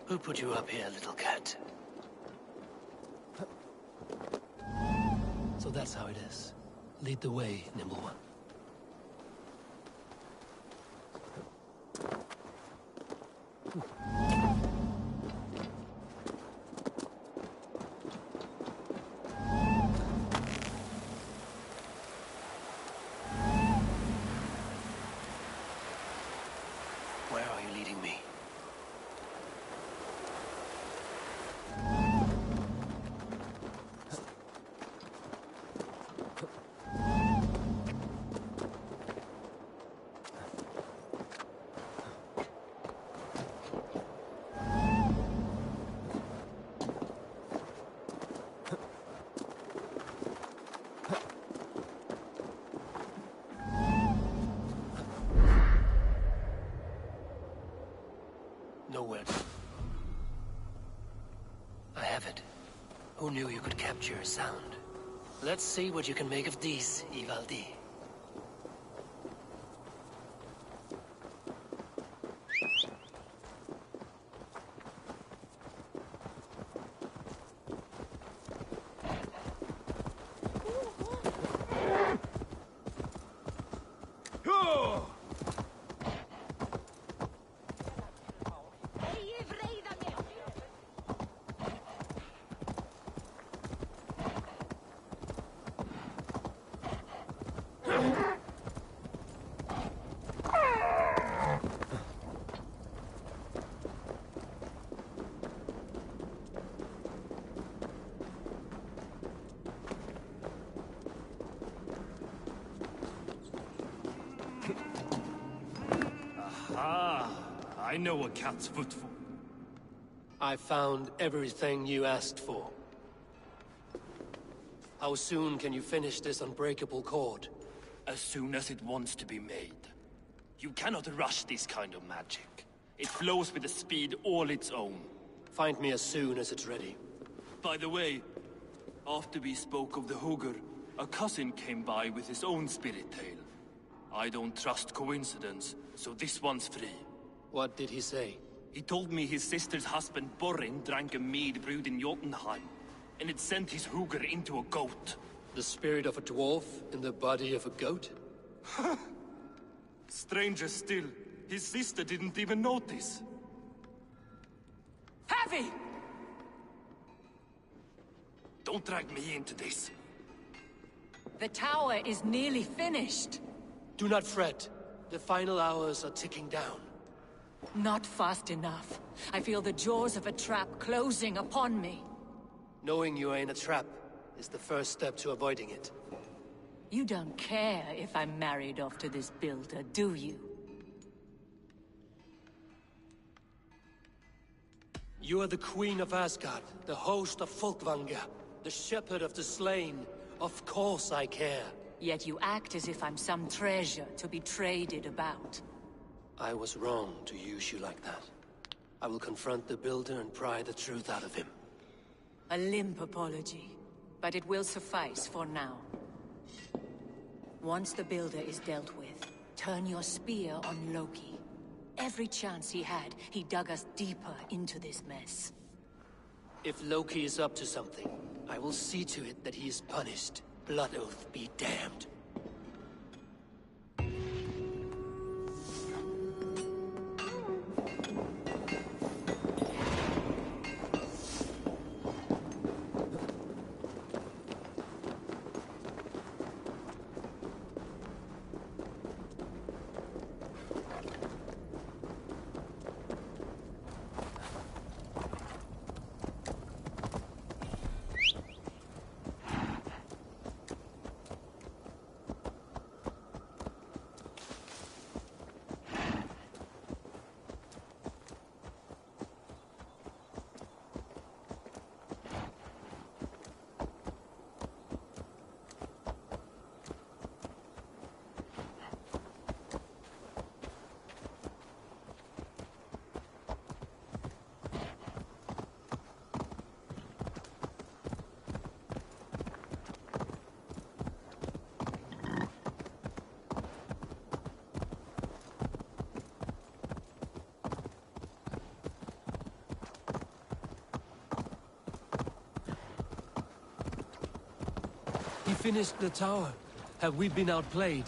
Who put you up here, little cat? So that's how it is. Lead the way, nimble one. Where are you leading me? Nowhere. I have it. Who knew you could capture a sound? Let's see what you can make of these, Ivaldi. I know a cat's foot for. I found everything you asked for. How soon can you finish this unbreakable cord? As soon as it wants to be made. You cannot rush this kind of magic. It flows with a speed all its own. Find me as soon as it's ready. By the way, after we spoke of the Hugr, a cousin came by with his own spirit tale. I don't trust coincidence, so this one's free. What did he say? He told me his sister's husband Borin drank a mead brewed in Jotunheim, and it sent his Hugr into a goat. The spirit of a dwarf in the body of a goat? Stranger still, his sister didn't even notice. Heavy! Don't drag me into this. The tower is nearly finished. Do not fret. The final hours are ticking down. Not fast enough. I feel the jaws of a trap closing upon me. Knowing you are in a trap is the first step to avoiding it. You don't care if I'm married off to this builder, do you? You are the Queen of Asgard, the host of Folkvanga, the shepherd of the slain. Of course I care. Yet you act as if I'm some treasure to be traded about. I was wrong to use you like that. I will confront the builder and pry the truth out of him. A limp apology, but it will suffice for now. Once the builder is dealt with, turn your spear on Loki. Every chance he had, he dug us deeper into this mess. If Loki is up to something, I will see to it that he is punished. Blood Oath be damned. finished the tower? Have we been outplayed?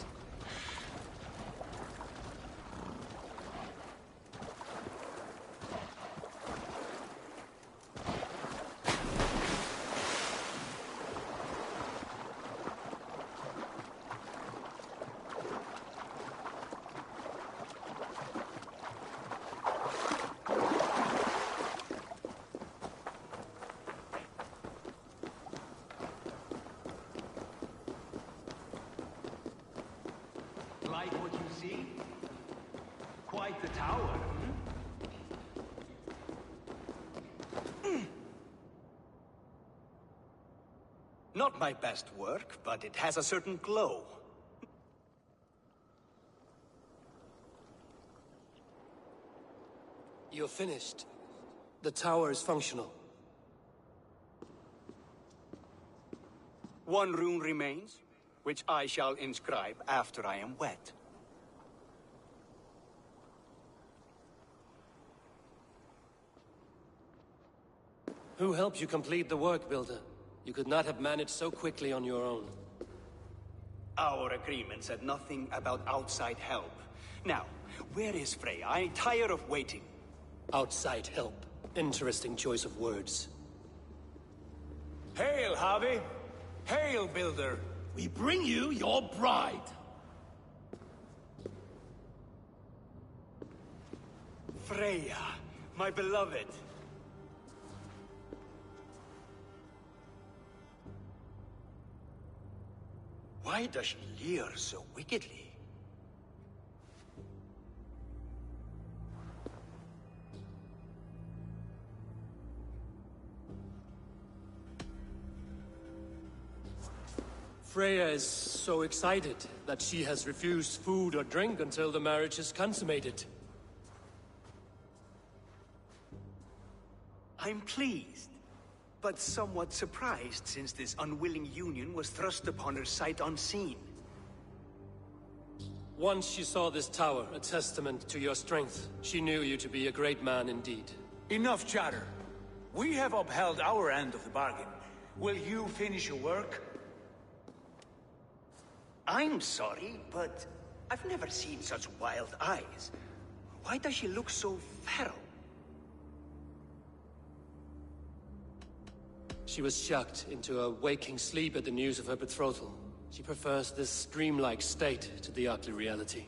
Like what you see? Quite the tower, Not my best work, but it has a certain glow. You're finished. The tower is functional. One rune remains, which I shall inscribe after I am wet. Who helped you complete the work, Builder? You could not have managed so quickly on your own. Our agreement said nothing about outside help. Now, where is Freya? I'm tired of waiting. Outside help. Interesting choice of words. Hail, Harvey! Hail, Builder! We bring you your bride. Freya, my beloved. Why does she leer so wickedly? Freya is so excited that she has refused food or drink until the marriage is consummated. I'm pleased, but somewhat surprised since this unwilling union was thrust upon her sight unseen. Once she saw this tower, a testament to your strength, she knew you to be a great man indeed. Enough chatter. We have upheld our end of the bargain. Will you finish your work? I'm sorry, but I've never seen such wild eyes. Why does she look so feral? She was shocked into a waking sleep at the news of her betrothal. She prefers this dreamlike state to the ugly reality.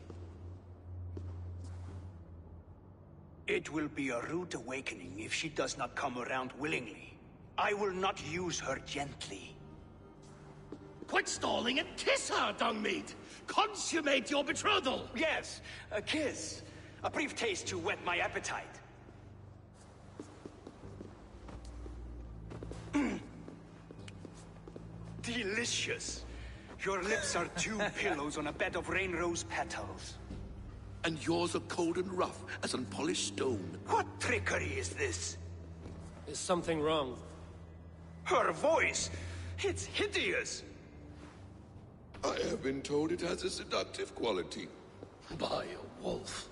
It will be a rude awakening if she does not come around willingly. I will not use her gently. Quit stalling and kiss her, Dungmeat! Consummate your betrothal! Yes, a kiss. A brief taste to whet my appetite. Delicious. Your lips are two pillows on a bed of rain rose petals. And yours are cold and rough as unpolished stone. What trickery is this? Is something wrong? Her voice! It's hideous! I have been told it has a seductive quality. By a wolf.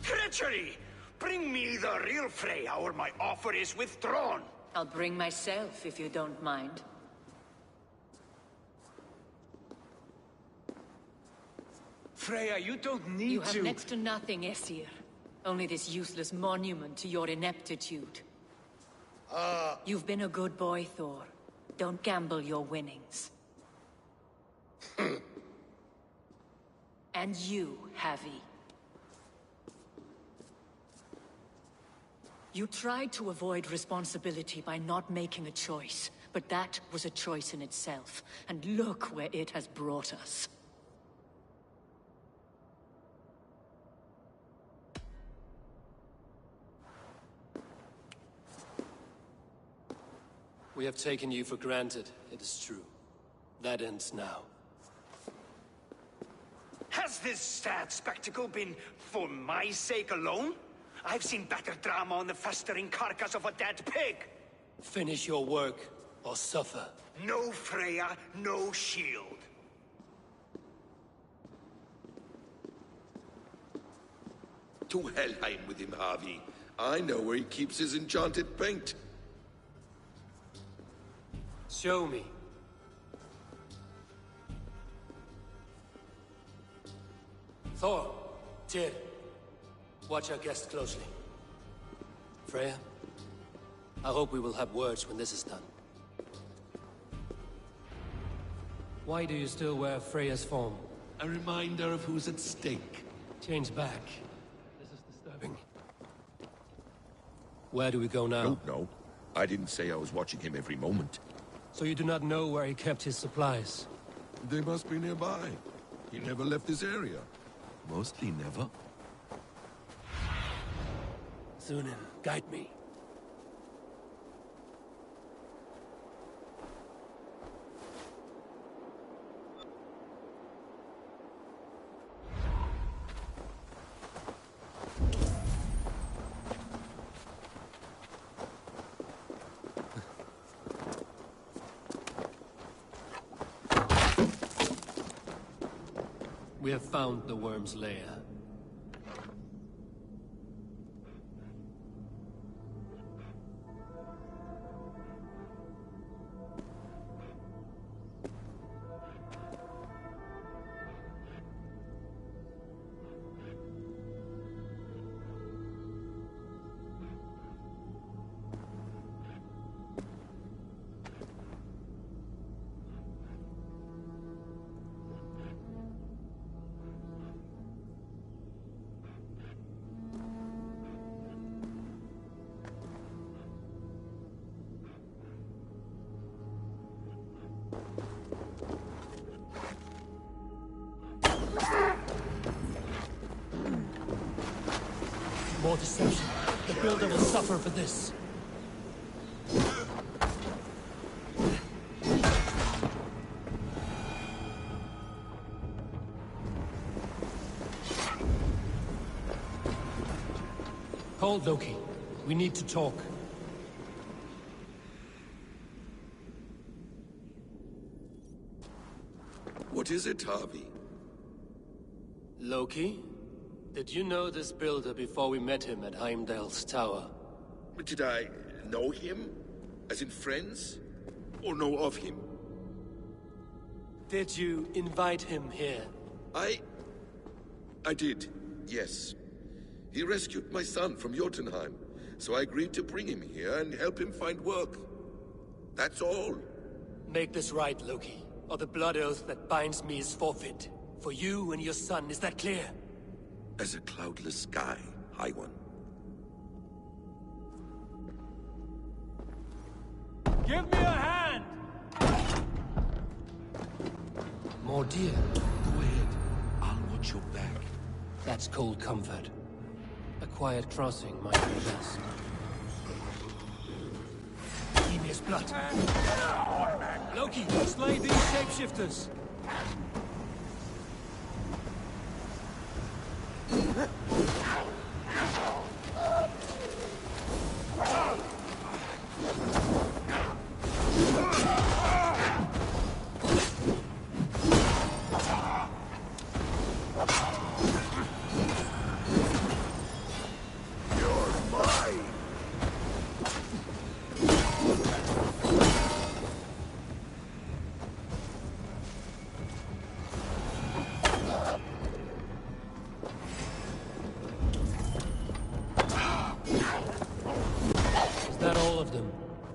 Treachery! Bring me the real Freya, or my offer is withdrawn! I'll bring myself, if you don't mind. Freya, you don't need to... You have next to nothing, Aesir. Only this useless monument to your ineptitude. You've been a good boy, Thor. Don't gamble your winnings. And you, Havi. You tried to avoid responsibility by not making a choice, but that was a choice in itself, and look where it has brought us. We have taken you for granted, it is true. That ends now. Has this sad spectacle been for my sake alone? I've seen better drama on the festering carcass of a dead pig! Finish your work, or suffer. No Freya, no shield. To Helheim with him, Harvey. I know where he keeps his enchanted paint. Show me. Thor, Tyr, watch our guest closely. Freya, I hope we will have words when this is done. Why do you still wear Freya's form? A reminder of who's at stake. Change back. This is disturbing. Where do we go now? Don't know. I didn't say I was watching him every moment. So you do not know where he kept his supplies? They must be nearby. He never left this area. Mostly never. Sunan, guide me. We have found the worm's lair. More deception. The builder will suffer for this. Hold, Loki. We need to talk. What is it, Harvey? Loki? Did you know this builder before we met him at Heimdall's tower? Did I know him? As in friends? Or know of him? Did you invite him here? I did, yes. He rescued my son from Jotunheim, so I agreed to bring him here and help him find work. That's all. Make this right, Loki, or the blood oath that binds me is forfeit. For you and your son, is that clear? As a cloudless sky, High One. Give me a hand! More deer. Go ahead. I'll watch your back. That's cold comfort. A quiet crossing might be best. Emir's blood. Loki, slay these shapeshifters.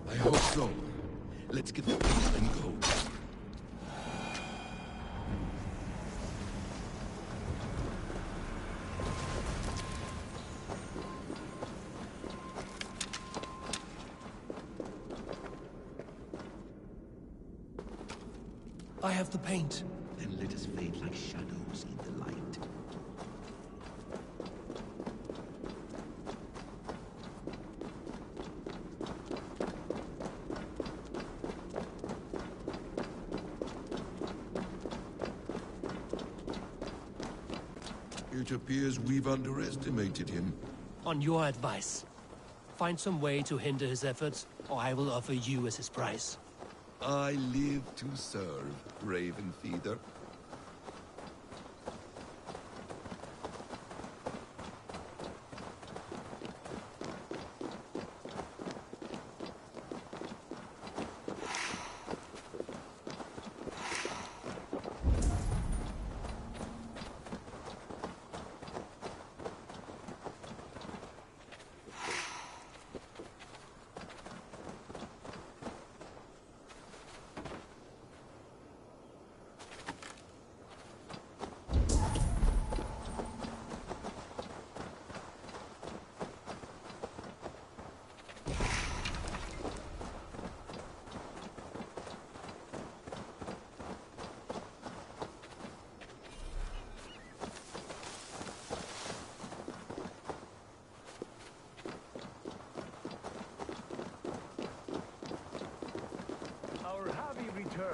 I hope so. Let's get the peace and go. I have the paint. Then let us fade like shadows in the light. It appears we've underestimated him. On your advice, find some way to hinder his efforts, or I will offer you as his prize. I live to serve, Raven Feeder.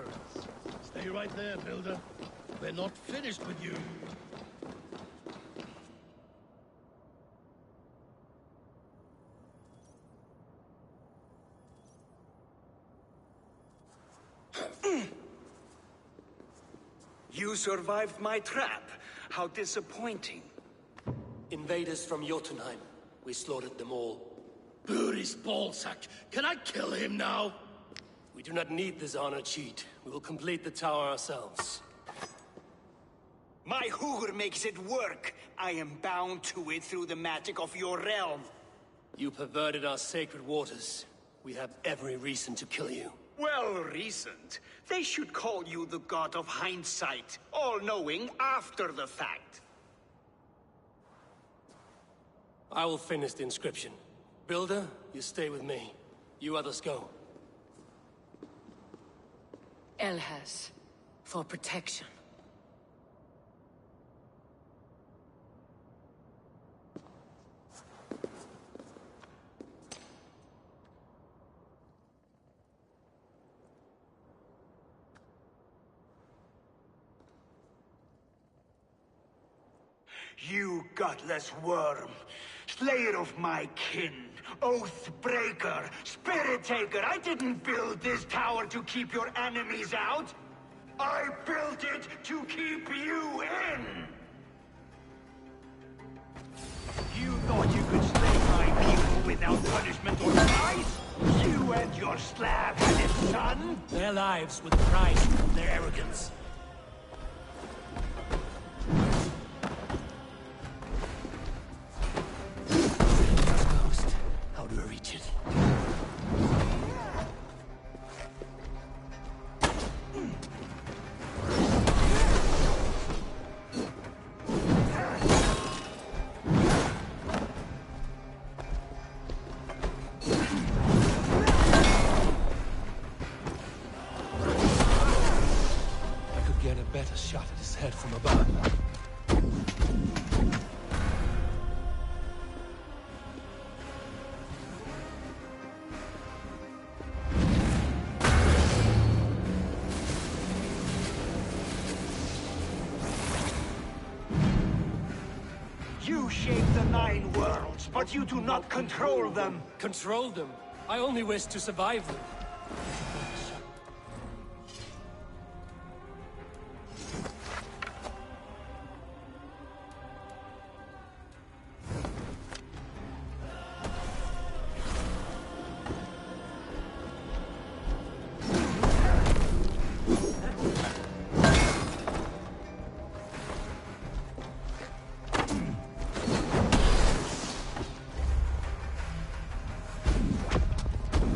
turrets. Stay right there, Builder. We're not finished with you. You survived my trap. How disappointing. Invaders from Jotunheim. We slaughtered them all. Buri's ballsack. Can I kill him now? We do not need this honor cheat. We will complete the tower ourselves. My Hugr makes it work. I am bound to it through the magic of your realm. You perverted our sacred waters. We have every reason to kill you. Well reasoned. They should call you the god of hindsight, all-knowing after the fact. I will finish the inscription. Builder, you stay with me. You others go. Elhas, for protection. You gutless worm, slayer of my kin, oath breaker, spirit taker, I didn't build this tower to keep your enemies out. I built it to keep you in! You thought you could slay my people without punishment or price? You and your slab-headed son? Their lives with price from their arrogance. How do I reach it? I could get a better shot at his head from above. You shape the 9 worlds, but you do not control them. Control them? I only wish to survive them.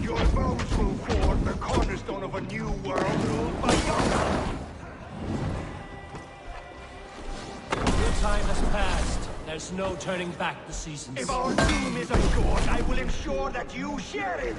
Your bones will form the cornerstone of a new world ruled by Yoga. Your time has passed. There's no turning back the seasons. If our doom is assured, I will ensure that you share it.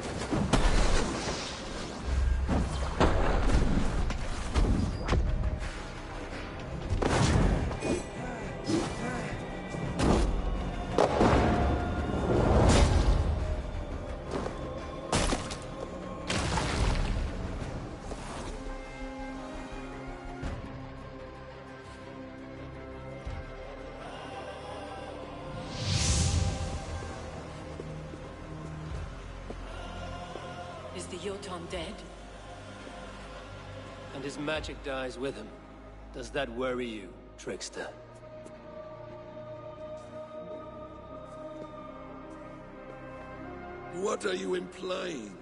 Is the Jotun dead? And his magic dies with him. Does that worry you, trickster? What are you implying?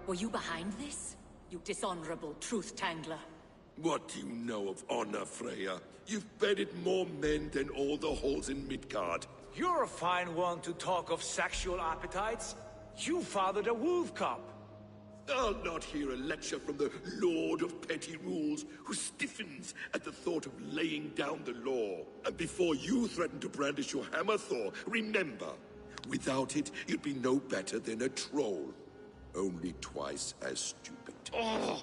Were you behind this? You dishonorable truth-tangler. What do you know of honor, Freya? You've bedded more men than all the halls in Midgard. You're a fine one to talk of sexual appetites. You fathered a wolf cub. I'll not hear a lecture from the Lord of Petty Rules, who stiffens at the thought of laying down the law. And before you threaten to brandish your hammer, Thor, remember, without it, you'd be no better than a troll. Only twice as stupid. Oh!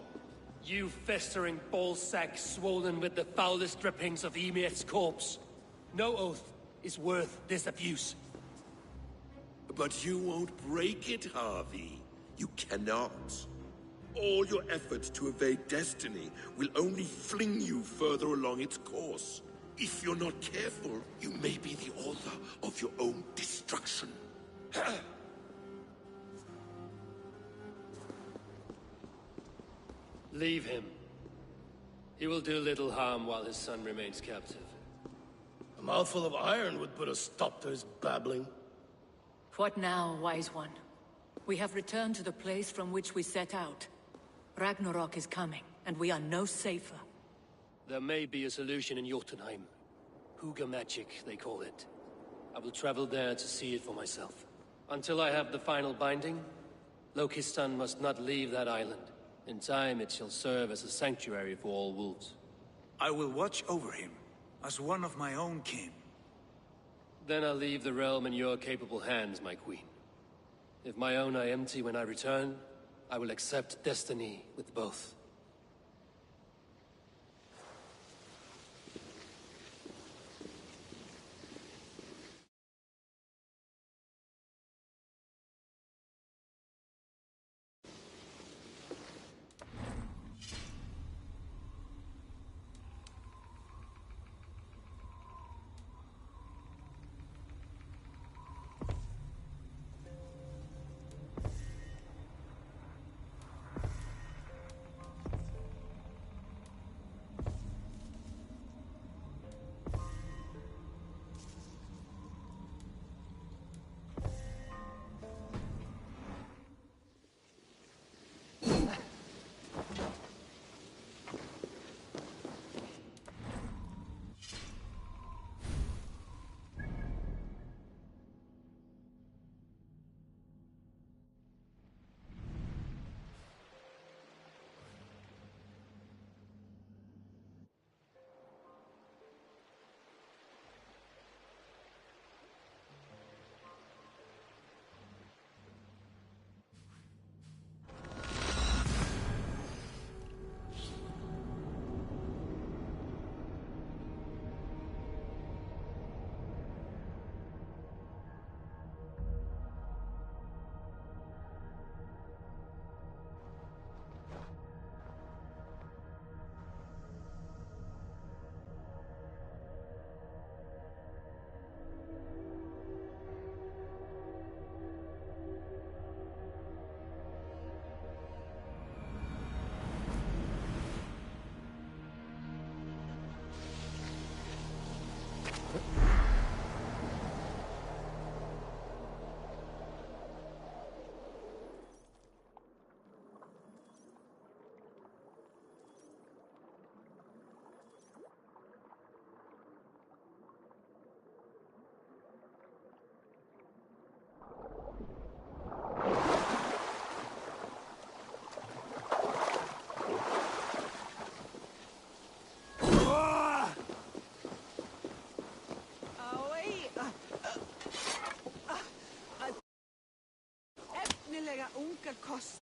You festering ballsack swollen with the foulest drippings of Ymir's corpse. No oath is worth this abuse. But you won't break it, Harvey. You cannot. All your efforts to evade destiny will only fling you further along its course. If you're not careful, you may be the author of your own destruction. Leave him. He will do little harm while his son remains captive. A mouthful of iron would put a stop to his babbling. What now, wise one? We have returned to the place from which we set out. Ragnarok is coming, and we are no safer. There may be a solution in Jotunheim. Huga magic, they call it. I will travel there to see it for myself. Until I have the final binding, Loki's son must not leave that island. In time, it shall serve as a sanctuary for all wolves. I will watch over him, as one of my own kin. Then I'll leave the realm in your capable hands, my queen. If my own are empty when I return, I will accept destiny with both. Efnilega unga kost.